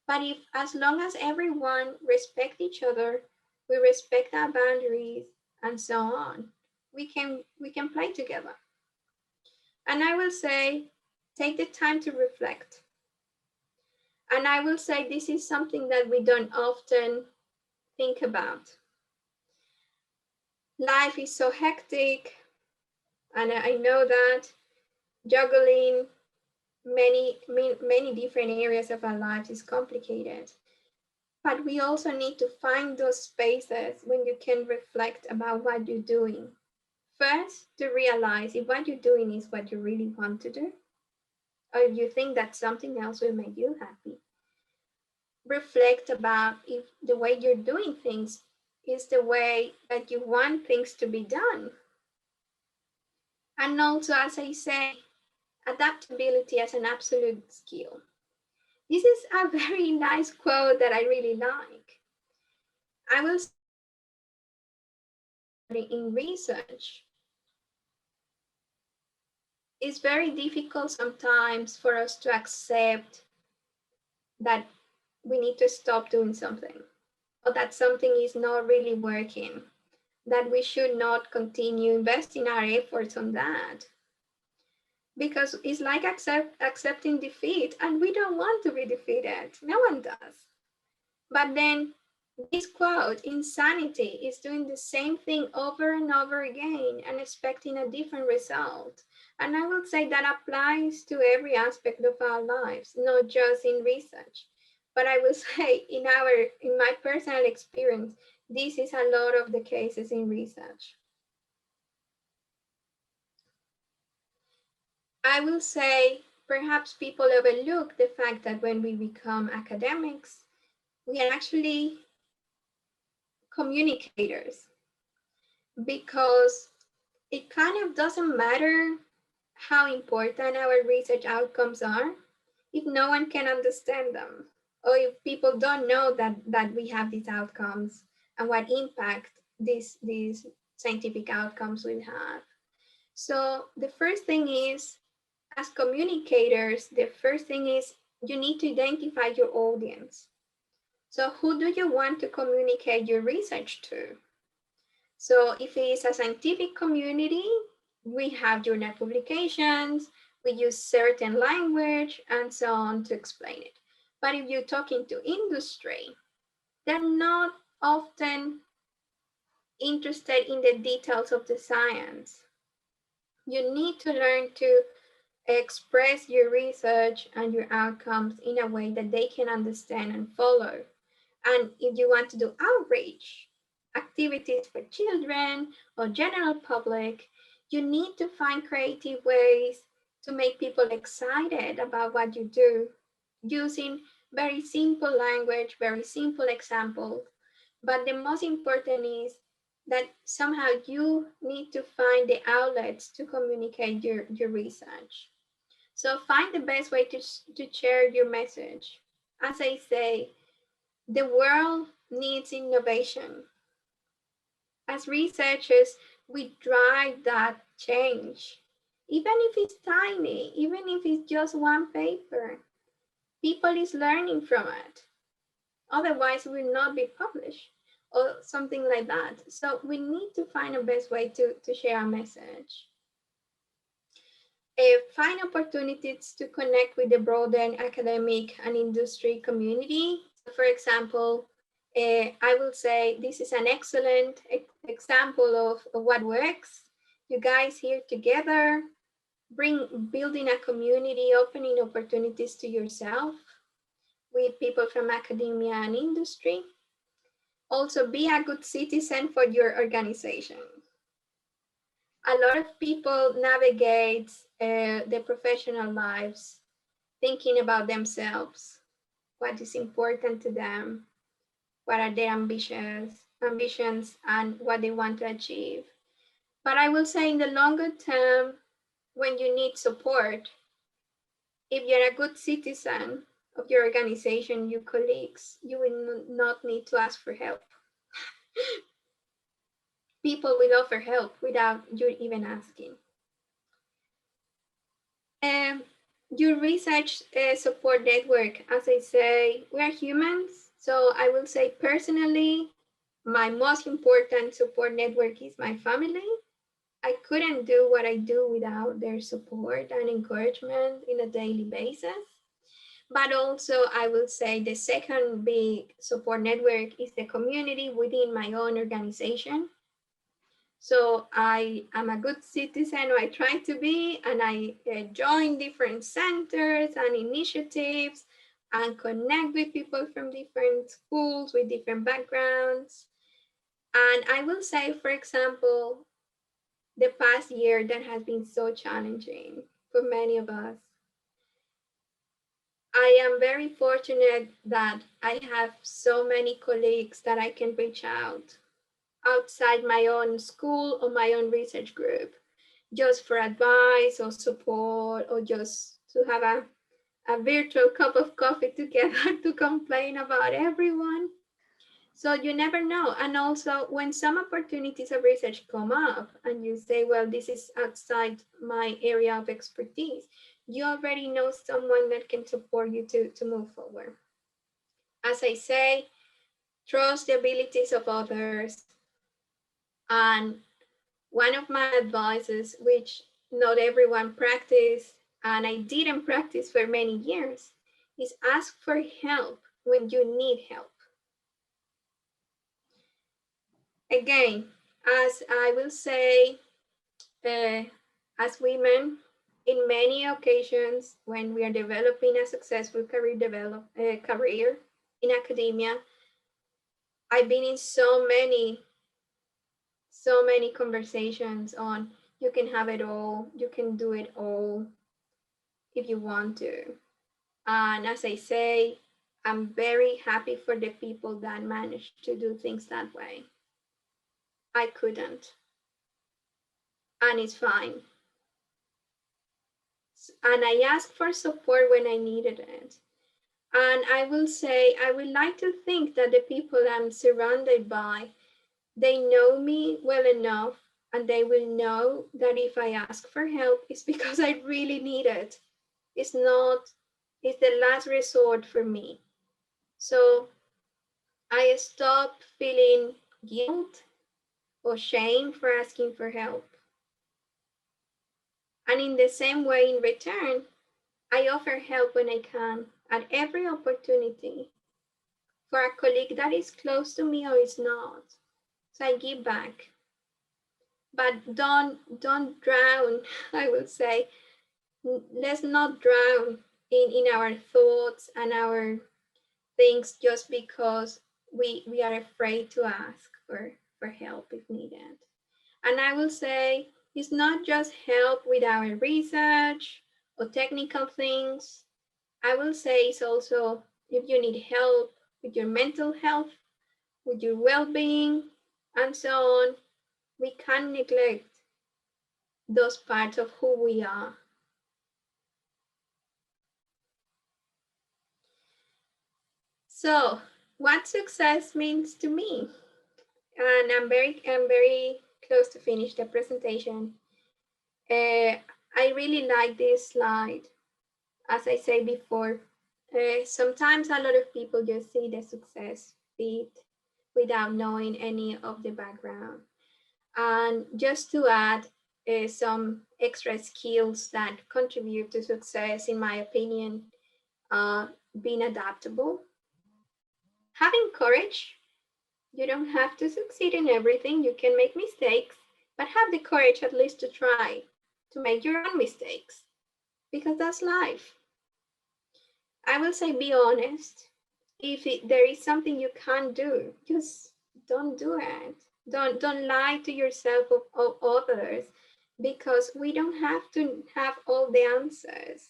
But if, as long as everyone respect each other, we respect our boundaries and so on, we can play together. And I will say, take the time to reflect. And I will say this is something that we don't often think about. Life is so hectic, and I know that juggling many different areas of our lives is complicated. But we also need to find those spaces when you can reflect about what you're doing. First, to realize if what you're doing is what you really want to do, or if you think that something else will make you happy. Reflect about if the way you're doing things is the way that you want things to be done. And also, as I say, adaptability as an absolute skill. This is a very nice quote that I really like. I will say in research, it's very difficult sometimes for us to accept that we need to stop doing something, or that something is not really working, that we should not continue investing our efforts on that. Because it's like accepting defeat, and we don't want to be defeated. No one does. But then this quote, insanity, is doing the same thing over and over again and expecting a different result. And I would say that applies to every aspect of our lives, not just in research. But I will say in my personal experience, this is a lot of the cases in research. I will say perhaps people overlook the fact that when we become academics, we are actually communicators, because it kind of doesn't matter how important our research outcomes are if no one can understand them, or if people don't know that we have these outcomes and what impact these scientific outcomes will have. So the first thing is, as communicators, the first thing is you need to identify your audience. So who do you want to communicate your research to? So if it is a scientific community, we have journal publications, we use certain language and so on to explain it. But if you're talking to industry, they're not often interested in the details of the science. You need to learn to express your research and your outcomes in a way that they can understand and follow. And if you want to do outreach, activities for children or general public, you need to find creative ways to make people excited about what you do, using very simple language, very simple examples. But the most important is that somehow you need to find the outlets to communicate your research. So find the best way to share your message. As I say, the world needs innovation. As researchers, we drive that change. Even if it's tiny, even if it's just one paper, people is learning from it. Otherwise, it will not be published or something like that. So we need to find a best way to share our message. Find opportunities to connect with the broader academic and industry community. For example, I will say this is an excellent example of what works. You guys here together, building a community, opening opportunities to yourself with people from academia and industry. Also, be a good citizen for your organization. A lot of people navigate their professional lives thinking about themselves, what is important to them, what are their ambitions and what they want to achieve. But I will say in the longer term, when you need support, if you're a good citizen of your organization, your colleagues, you will not need to ask for help. People will offer help without you even asking. Your research support network, as I say, we are humans. So I will say personally, my most important support network is my family. I couldn't do what I do without their support and encouragement in a daily basis. But also, I will say the second big support network is the community within my own organization. So I am a good citizen, or I try to be, and I join different centers and initiatives and connect with people from different schools with different backgrounds. And I will say, for example, the past year that has been so challenging for many of us. I am very fortunate that I have so many colleagues that I can reach out outside my own school or my own research group, just for advice or support, or just to have a virtual cup of coffee together to complain about everyone. So you never know. And also, when some opportunities of research come up and you say, well, this is outside my area of expertise, you already know someone that can support you to move forward. As I say, trust the abilities of others. And one of my advices, which not everyone practice, and I didn't practice for many years, is ask for help when you need help. Again, as I will say, uh, as women, in many occasions when we are developing a successful career in academia, I've been in so many conversations on you can have it all, you can do it all if you want to. And as I say, I'm very happy for the people that managed to do things that way. I couldn't, and it's fine. And I asked for support when I needed it. And I will say, I would like to think that the people I'm surrounded by, they know me well enough, and they will know that if I ask for help, it's because I really need it. It's not, it's the last resort for me. So I stopped feeling guilt or shame for asking for help. And in the same way, in return, I offer help when I can at every opportunity for a colleague that is close to me or is not. So I give back. But don't drown, I will say. Let's not drown in our thoughts and our things just because we are afraid to ask for help if needed. And I will say it's not just help with our research or technical things. I will say it's also if you need help with your mental health, with your well-being, and so on, we can't neglect those parts of who we are. So, what success means to me, and I'm very close to finish the presentation. I really like this slide. As I said before, sometimes a lot of people just see the success feed without knowing any of the background. And just to add some extra skills that contribute to success, in my opinion, being adaptable, having courage. You don't have to succeed in everything. You can make mistakes, but have the courage at least to try to make your own mistakes, because that's life. I will say be honest. If there is something you can't do, just don't do it. Don't lie to yourself or others, because we don't have to have all the answers.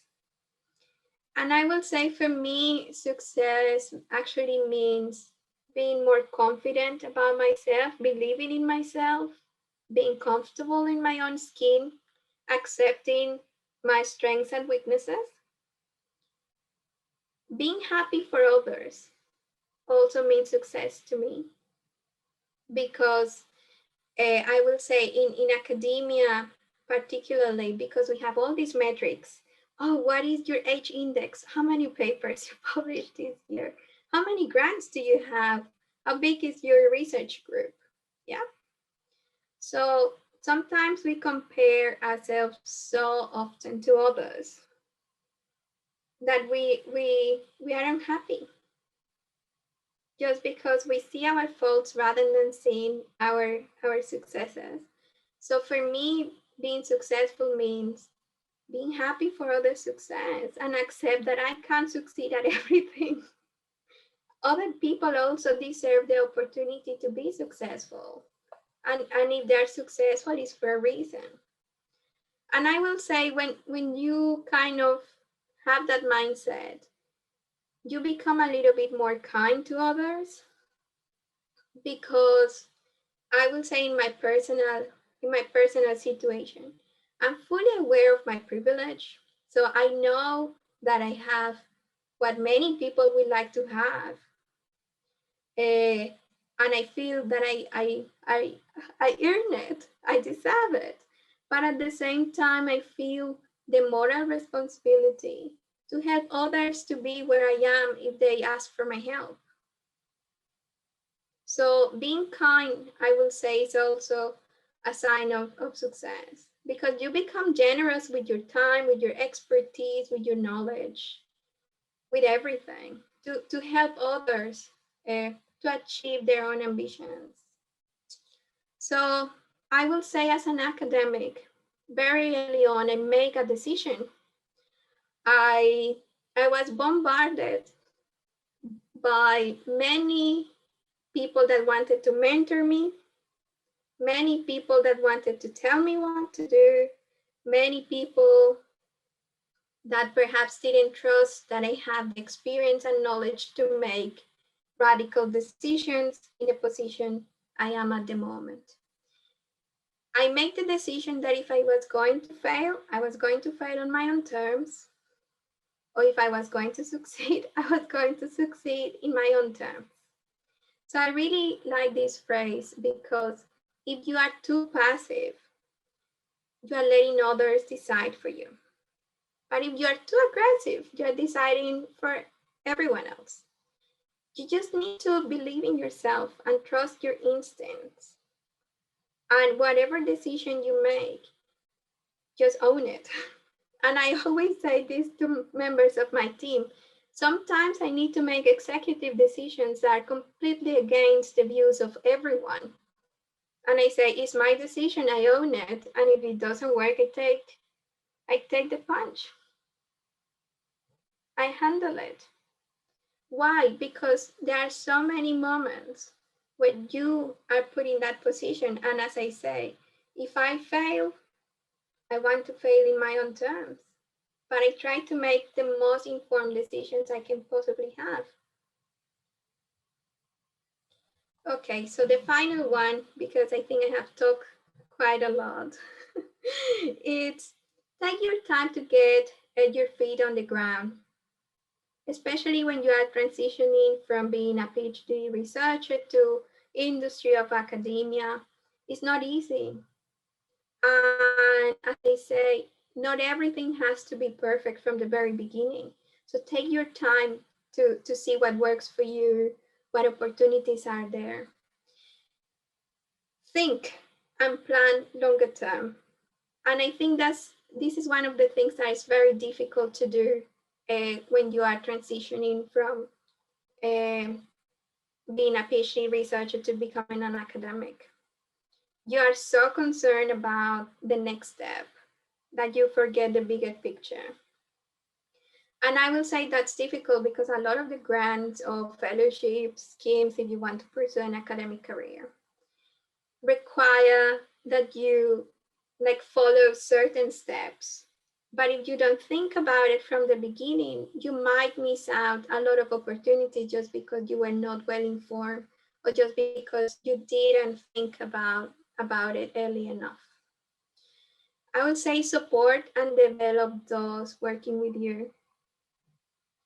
And I will say for me, success actually means being more confident about myself, believing in myself, being comfortable in my own skin, accepting my strengths and weaknesses, being happy for others also means success to me, because I will say in academia, particularly because we have all these metrics oh, what is your H index? How many papers you published this year? How many grants do you have? How big is your research group? Yeah. So sometimes we compare ourselves so often to others that we are unhappy just because we see our faults rather than seeing our successes. So for me, being successful means being happy for other success and accept that I can't succeed at everything. Other people also deserve the opportunity to be successful. And if they're successful, it's for a reason. And I will say when you kind of have that mindset, you become a little bit more kind to others, because I will say in my personal situation, I'm fully aware of my privilege. So I know that I have what many people would like to have. And I feel that I earn it, I deserve it. But at the same time, I feel the moral responsibility to help others to be where I am if they ask for my help. So being kind, I will say, is also a sign of success, because you become generous with your time, with your expertise, with your knowledge, with everything to help others to achieve their own ambitions. So I will say, as an academic, very early on, I make a decision. I was bombarded by many people that wanted to mentor me, many people that wanted to tell me what to do, many people that perhaps didn't trust that I had the experience and knowledge to make radical decisions in the position I am at the moment. I made the decision that if I was going to fail, I was going to fail on my own terms. Or if I was going to succeed, I was going to succeed in my own terms. So I really like this phrase, because if you are too passive, you are letting others decide for you. But if you are too aggressive, you are deciding for everyone else. You just need to believe in yourself and trust your instincts. And whatever decision you make, just own it. And I always say this to members of my team. Sometimes I need to make executive decisions that are completely against the views of everyone. And I say, it's my decision, I own it. And if it doesn't work, I take the punch. I handle it. Why? Because there are so many moments when you are put in that position. And as I say, if I fail, I want to fail in my own terms. But I try to make the most informed decisions I can possibly have. Okay, so the final one, because I think I have talked quite a lot, it's take your time to get your feet on the ground, especially when you are transitioning from being a PhD researcher to industry of academia. It's not easy. And as I say, not everything has to be perfect from the very beginning. So take your time to see what works for you, what opportunities are there. Think and plan longer term. And I think this is one of the things that is very difficult to do when you are transitioning from being a PhD researcher to becoming an academic. You are so concerned about the next step that you forget the bigger picture. And I will say that's difficult because a lot of the grants or fellowship schemes, if you want to pursue an academic career, require that you follow certain steps. But if you don't think about it from the beginning, you might miss out a lot of opportunities just because you were not well informed, or just because you didn't think about it early enough. I would say support and develop those working with you.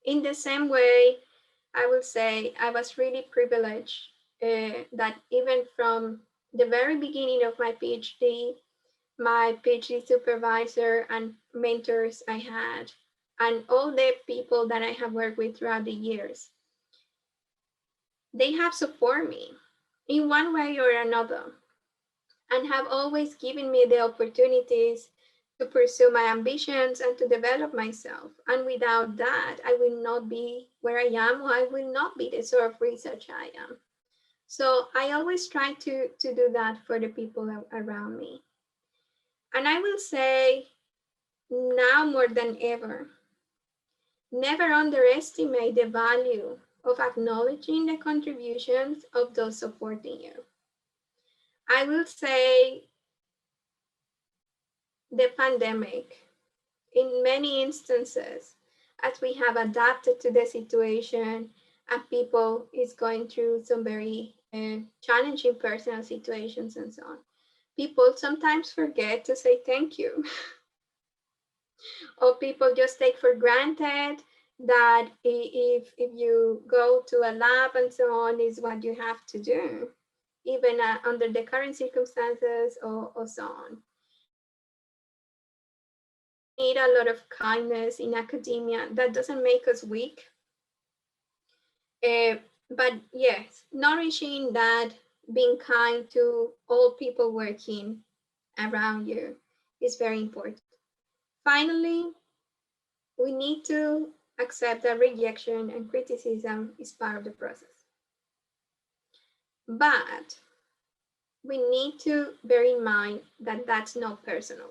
In the same way, I would say I was really privileged that even from the very beginning of my PhD supervisor and mentors I had and all the people that I have worked with throughout the years, they have supported me in one way or another and have always given me the opportunities to pursue my ambitions and to develop myself. And without that, I will not be where I am, or I will not be the sort of researcher I am. So I always try to do that for the people around me. And I will say now more than ever, never underestimate the value of acknowledging the contributions of those supporting you. I will say the pandemic, in many instances, as we have adapted to the situation and people is going through some very challenging personal situations and so on, people sometimes forget to say thank you. Or people just take for granted that if you go to a lab and so on is what you have to do, even under the current circumstances or so on. We need a lot of kindness in academia. That doesn't make us weak. But yes, nourishing that, being kind to all people working around you is very important. Finally, we need to accept that rejection and criticism is part of the process. But we need to bear in mind that that's not personal.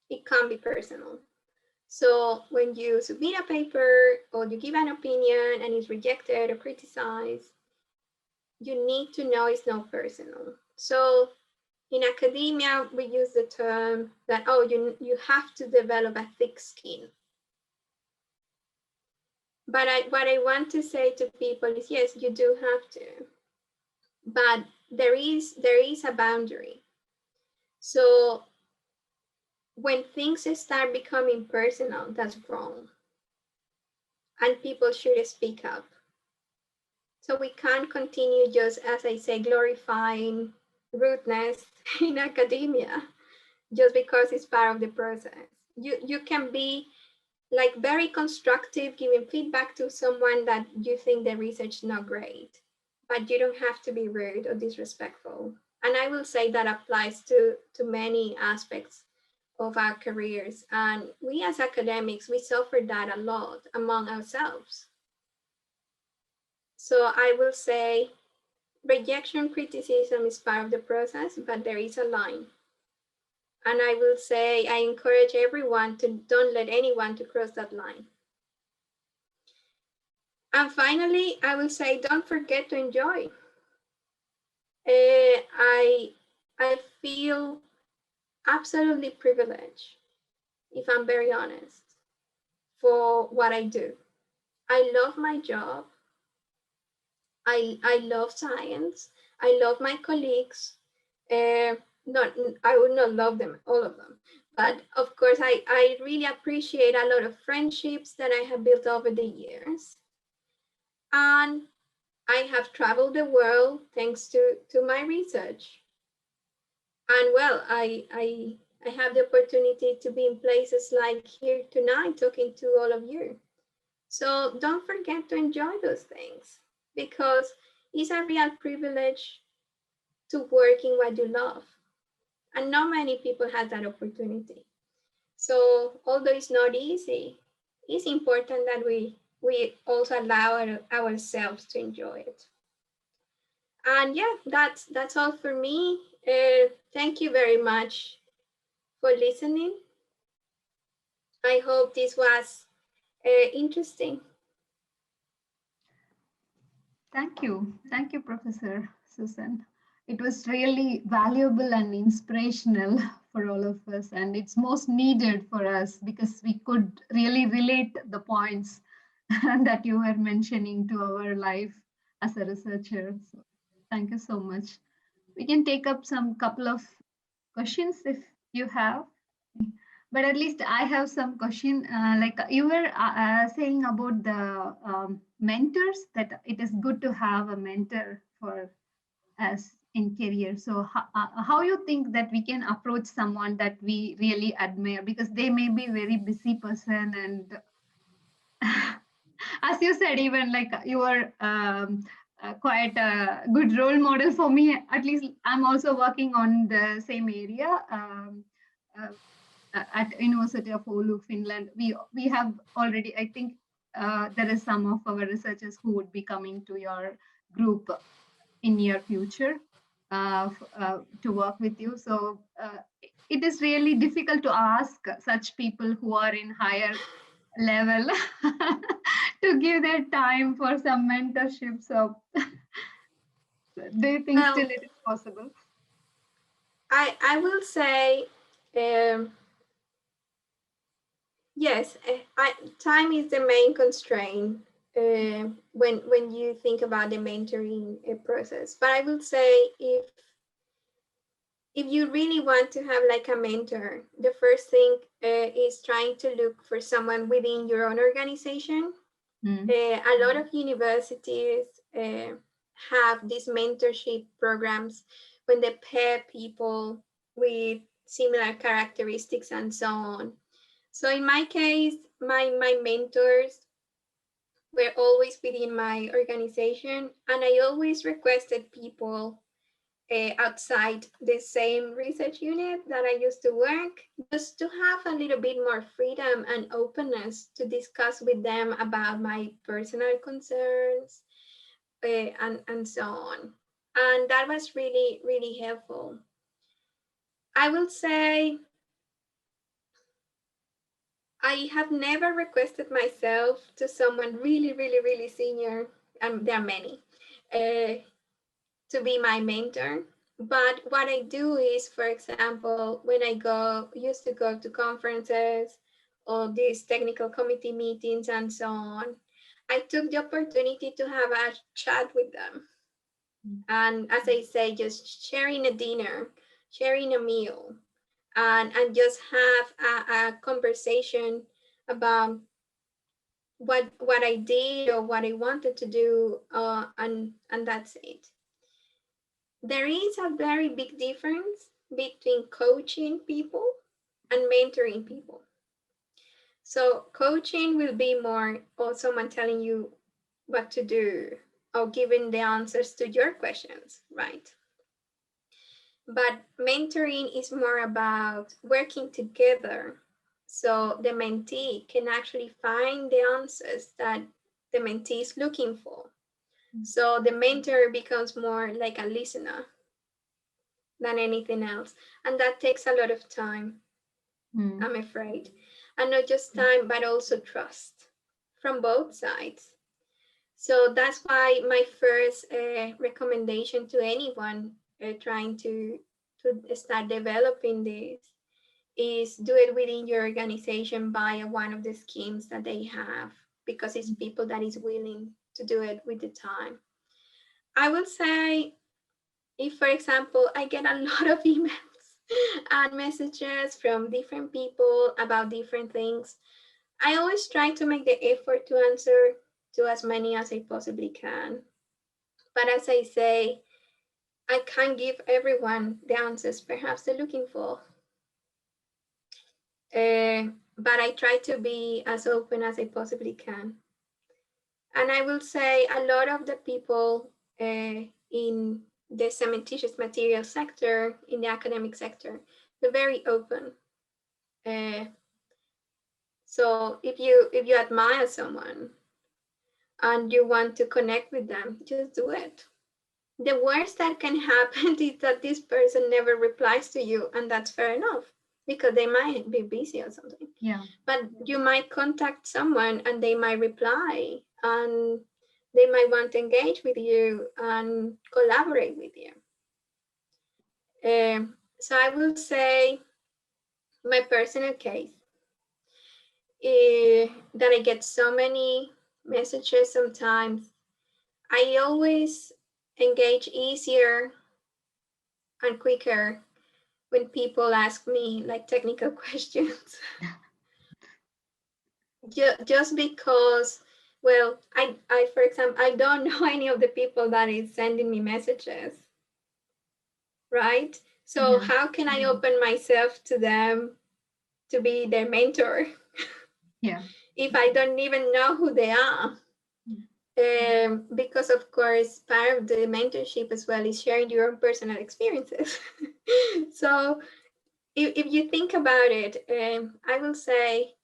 It can be personal. So when you submit a paper or you give an opinion and it's rejected or criticized, you need to know it's not personal. So in academia, we use the term that, oh, you have to develop a thick skin. But what I want to say to people is, yes, you do have to, but there is a boundary. So when things start becoming personal, that's wrong, and people should speak up. So we can't continue just, as I say, glorifying rudeness in academia just because it's part of the process. You can be like very constructive, giving feedback to someone that you think the research is not great, but you don't have to be rude or disrespectful. And I will say that applies to many aspects of our careers. And we as academics, we suffer that a lot among ourselves. So I will say rejection, criticism is part of the process, but there is a line. And I will say, I encourage everyone to don't let anyone to cross that line. And finally, I will say, don't forget to enjoy. I feel absolutely privileged, if I'm very honest, for what I do. I love my job. I love science. I love my colleagues. Not, I would not love them, all of them. But of course, I really appreciate a lot of friendships that I have built over the years. And I have traveled the world thanks to my research. And well, I have the opportunity to be in places like here tonight talking to all of you. So don't forget to enjoy those things, because it's a real privilege to work in what you love. And not many people have that opportunity. So although it's not easy, it's important that we also allow ourselves to enjoy it. And yeah, that's all for me. Thank you very much for listening. I hope this was interesting. Thank you. Thank you, Professor Susan. It was really valuable and inspirational for all of us, and it's most needed for us because we could really relate the points that you were mentioning to our life as a researcher. So thank you so much. We can take up some couple of questions if you have. But at least I have some question. Like you were saying about the mentors, that it is good to have a mentor for us in career. So how you think that we can approach someone that we really admire, because they may be very busy person, and as you said, even like you are quite a good role model for me. At least I'm also working on the same area. Uh, at University of Oulu, Finland, we have already, I think, there is some of our researchers who would be coming to your group in near future to work with you. So it is really difficult to ask such people who are in higher level to give their time for some mentorship. So do you think Well, still it is possible? I will say, yes, time is the main constraint when you think about the mentoring process. But I will say, if you really want to have like a mentor, the first thing is trying to look for someone within your own organization. A lot of universities have these mentorship programs when they pair people with similar characteristics and so on. So in my case, my mentors were always within my organization, and I always requested people outside the same research unit that I used to work, just to have a little bit more freedom and openness to discuss with them about my personal concerns and so on. And that was really, really helpful. I will say I have never requested myself to someone really, really, really senior, and there are many, to be my mentor. But what I do is, for example, when I used to go to conferences or these technical committee meetings and so on, I took the opportunity to have a chat with them. And as I say, just sharing a dinner, sharing a meal, and just have a conversation about what I did or what I wanted to do, and that's it. There is a very big difference between coaching people and mentoring people. So coaching will be more or someone telling you what to do or giving the answers to your questions, right? But mentoring is more about working together so the mentee can actually find the answers that the mentee is looking for. So the mentor becomes more like a listener than anything else. And that takes a lot of time, I'm afraid. And not just time, but also trust from both sides. So that's why my first recommendation to anyone trying to start developing this is do it within your organization via one of the schemes that they have, because it's people that is willing to do it with the time. I will say, if, for example, I get a lot of emails and messages from different people about different things, I always try to make the effort to answer to as many as I possibly can. But as I say, I can't give everyone the answers perhaps they're looking for. But I try to be as open as I possibly can. And I will say a lot of the people in the cementitious material sector, in the academic sector, they're very open. So if you admire someone and you want to connect with them, just do it. The worst that can happen is that this person never replies to you, and that's fair enough because they might be busy or something. Yeah. But you might contact someone and they might reply, and they might want to engage with you and collaborate with you. So I will say my personal case that I get so many messages sometimes. I always engage easier and quicker when people ask me like technical questions. Just because, well, I for example, I don't know any of the people that is sending me messages. right? So Yeah. how can I open myself to them to be their mentor Yeah. if I don't even know who they are? Because of course, part of the mentorship as well is sharing your own personal experiences. So if you think about it, I will say,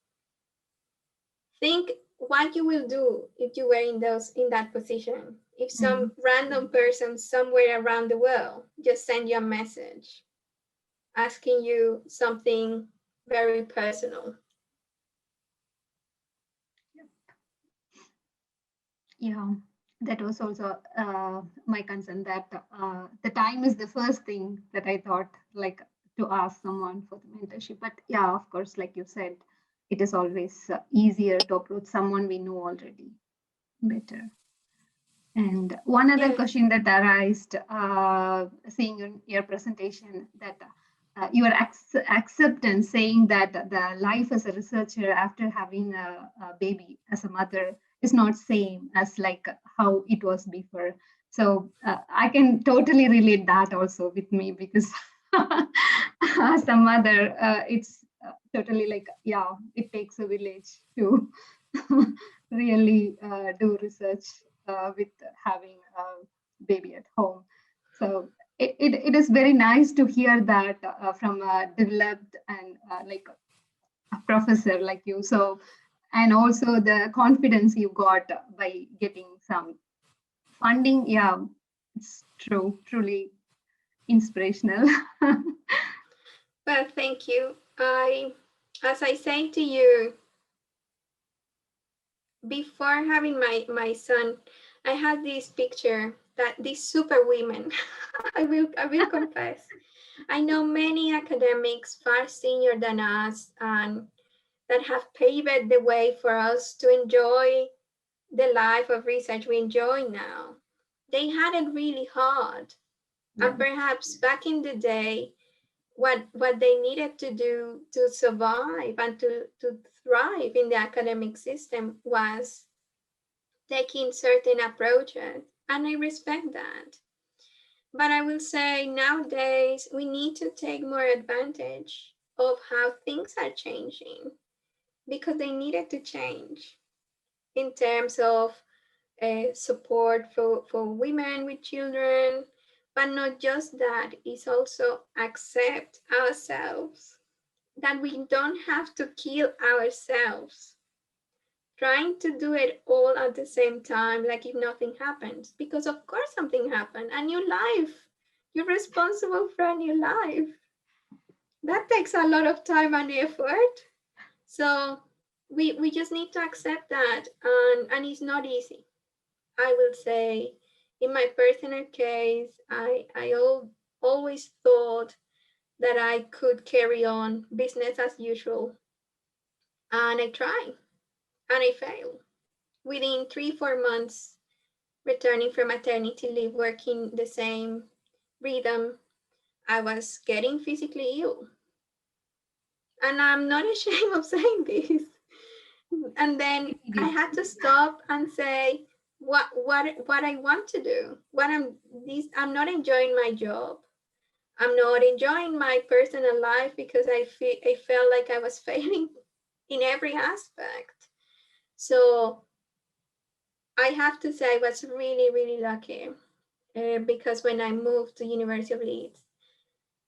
think what you will do if you were in that position. If some random person somewhere around the world just send you a message asking you something very personal. Yeah, that was also my concern that the time is the first thing that I thought like to ask someone for the mentorship. But yeah, of course, like you said, it is always easier to approach someone we know already better. And one other Yes. question that arose, seeing in your presentation, that your acceptance, saying that the life as a researcher after having a baby as a mother is not same as like how it was before. So I can totally relate that also with me, because as a mother, it's totally like, yeah, it takes a village to really do research with having a baby at home. So it is very nice to hear that from a developed and like a professor like you. So, and also the confidence you got by getting some funding. Yeah, it's true, truly inspirational. Well, thank you. As I say to you, before having my son, I had this picture that these super women, I will confess, I know many academics far senior than us and that have paved the way for us to enjoy the life of research we enjoy now. They had it really hard. Yeah, And perhaps back in the day, what they needed to do to survive and to thrive in the academic system was taking certain approaches. And I respect that. But I will say nowadays we need to take more advantage of how things are changing because they needed to change in terms of support for women with children, but not just that, it's also accept ourselves, that we don't have to kill ourselves trying to do it all at the same time like if nothing happens, because of course something happened, a new life, you're responsible for a new life, that takes a lot of time and effort. So we just need to accept that, and it's not easy. I will say, in my personal case, I always thought that I could carry on business as usual. And I tried and I failed. Within 3, 4 months, returning from maternity leave, working the same rhythm, I was getting physically ill. And I'm not ashamed of saying this. And then I had to stop and say what I want to do. I'm not enjoying my job. I'm not enjoying my personal life because I felt like I was failing in every aspect. So I have to say I was really, really lucky because when I moved to University of Leeds,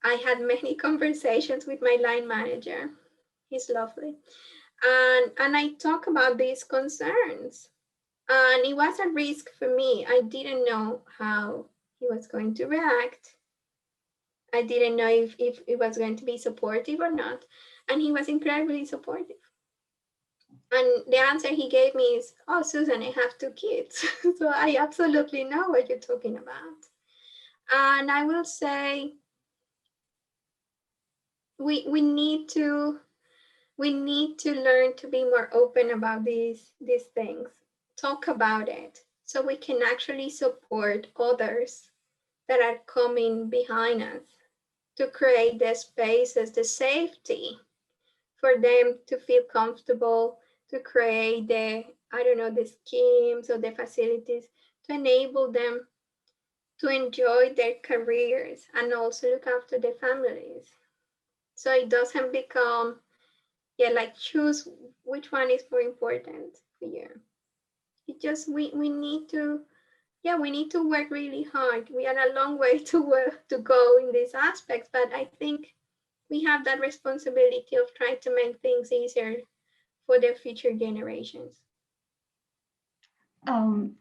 I had many conversations with my line manager. He's lovely. And I talk about these concerns. And it was a risk for me. I didn't know how he was going to react. I didn't know if it was going to be supportive or not. And he was incredibly supportive. And the answer he gave me is, oh, Susan, I have 2 kids. So I absolutely know what you're talking about. And I will say we need to learn to be more open about these things. Talk about it so we can actually support others that are coming behind us to create the spaces, the safety for them to feel comfortable, to create the, I don't know, the schemes or the facilities to enable them to enjoy their careers and also look after their families. So it doesn't become, like choose which one is more important for you. It just, we need to, we need to work really hard. We are a long way to work, to go in these aspects, but I think we have that responsibility of trying to make things easier for the future generations.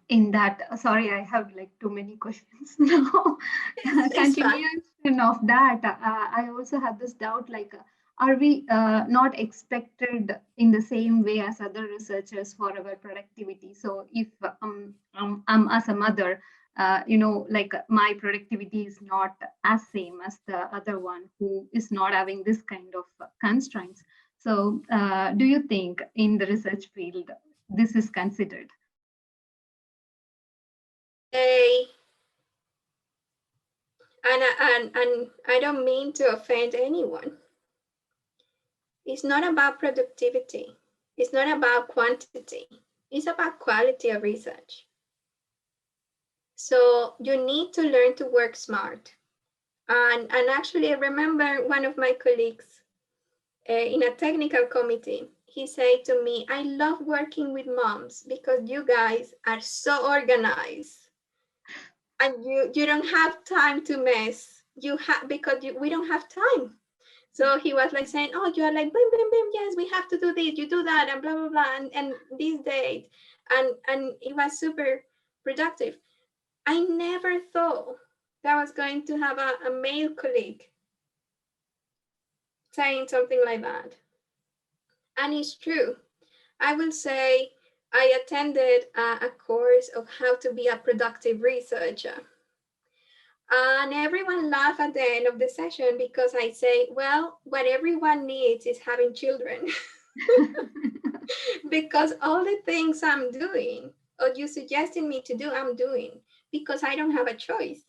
In that, sorry, I have like too many questions now. It's fun. Continuation of that, I also have this doubt like, are we not expected in the same way as other researchers for our productivity? So if I'm as a mother, like my productivity is not as same as the other one who is not having this kind of constraints. So do you think in the research field this is considered? Say, and I don't mean to offend anyone. It's not about productivity. It's not about quantity. It's about quality of research. So you need to learn to work smart. And actually, I remember one of my colleagues in a technical committee, he said to me, I love working with moms because you guys are so organized and you don't have time to mess. You have, because we don't have time. So he was like saying, oh, you are like, boom, boom, boom, yes, we have to do this, you do that, and blah, blah, blah, and this date. And it was super productive. I never thought that I was going to have a male colleague saying something like that. And it's true. I will say I attended a course of how to be a productive researcher. And everyone laughed at the end of the session because I say, well, what everyone needs is having children. Because all the things I'm doing, or you suggested me to do, I'm doing because I don't have a choice.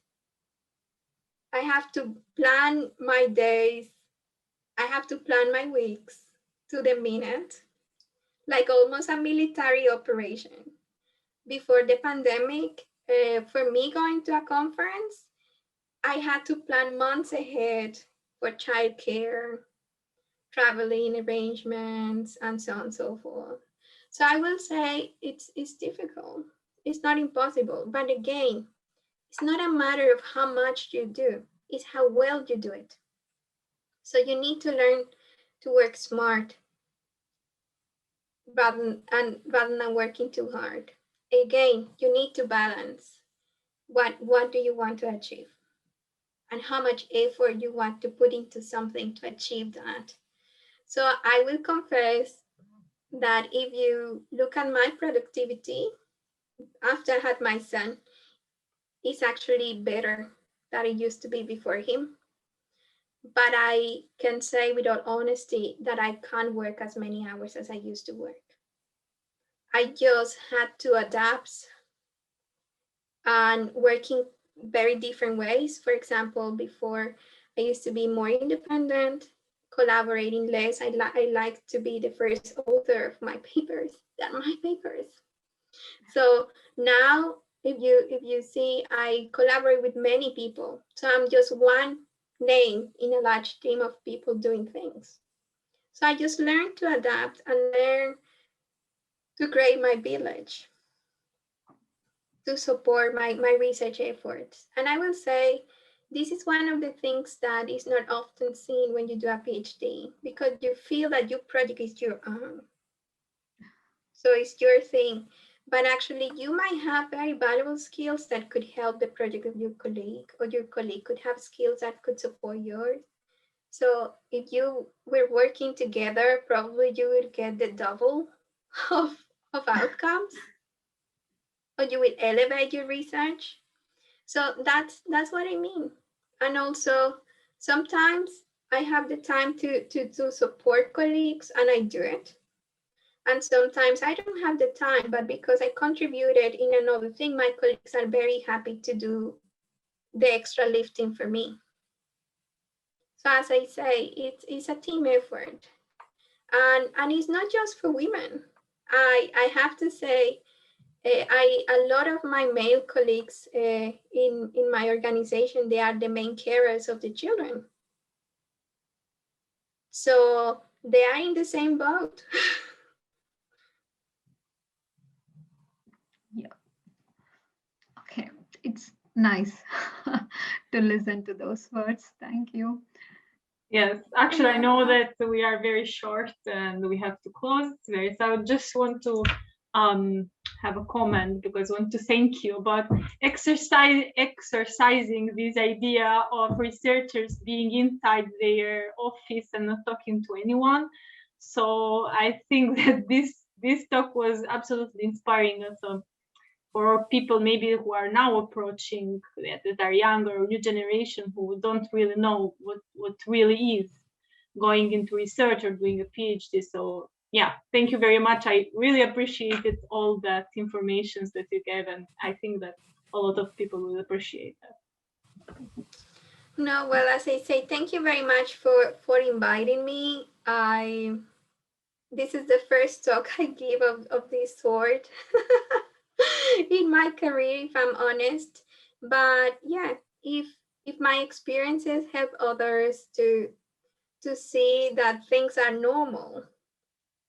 I have to plan my days. I have to plan my weeks to the minute, like almost a military operation. Before the pandemic, for me going to a conference, I had to plan months ahead for childcare, traveling arrangements, and so on and so forth. So I will say it's difficult. It's not impossible. But again, it's not a matter of how much you do, it's how well you do it. So you need to learn to work smart rather than working too hard. Again, you need to balance what do you want to achieve and how much effort you want to put into something to achieve that. So I will confess that if you look at my productivity after I had my son, it's actually better than it used to be before him. But I can say without honesty that I can't work as many hours as I used to work. I just had to adapt and working very different ways. For example, before I used to be more independent, collaborating less. I like to be the first author of my papers than my papers. So now if you see, I collaborate with many people. So I'm just one name in a large team of people doing things. So I just learned to adapt and learn to create my village to support my research efforts. And I will say this is one of the things that is not often seen when you do a PhD because you feel that your project is your own. So it's your thing. But actually, you might have very valuable skills that could help the project of your colleague, or your colleague could have skills that could support yours. So if you were working together, probably you would get the double of, of outcomes, or you would elevate your research. So that's what I mean. And also sometimes I have the time to support colleagues and I do it. And sometimes I don't have the time, but because I contributed in another thing, my colleagues are very happy to do the extra lifting for me. So as I say, it's a team effort. And it's not just for women. I have to say, A lot of my male colleagues in my organization, they are the main carers of the children. So they are in the same boat. Yeah. Okay, it's nice to listen to those words. Thank you. Yes, actually, I know that we are very short and we have to close today. So I just want to have a comment, because I want to thank you about exercising this idea of researchers being inside their office and not talking to anyone. So I think that this talk was absolutely inspiring also for people maybe who are now approaching, that are younger, new generation, who don't really know what really is going into research or doing a PhD. So yeah, thank you very much. I really appreciated all that information that you gave, and I think that a lot of people will appreciate that. No, well, as I say, thank you very much for inviting me. This is the first talk I give of this sort in my career, if I'm honest. But yeah, if my experiences help others to see that things are normal,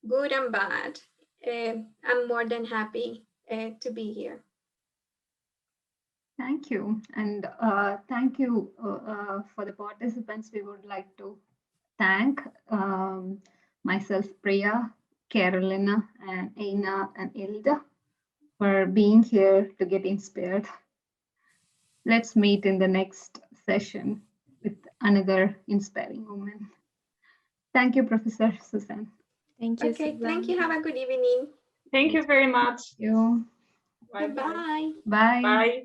good and bad, I'm more than happy to be here. Thank you. And thank you for the participants. We would like to thank myself, Priya, Carolina, and Aina, and Ilda for being here to get inspired. Let's meet in the next session with another inspiring woman. Thank you, Professor Susan. Thank you, Okay, Susan. thank you. Have a good evening. Thank you very much. Thank you. Bye-bye. Bye-bye. Bye. Bye.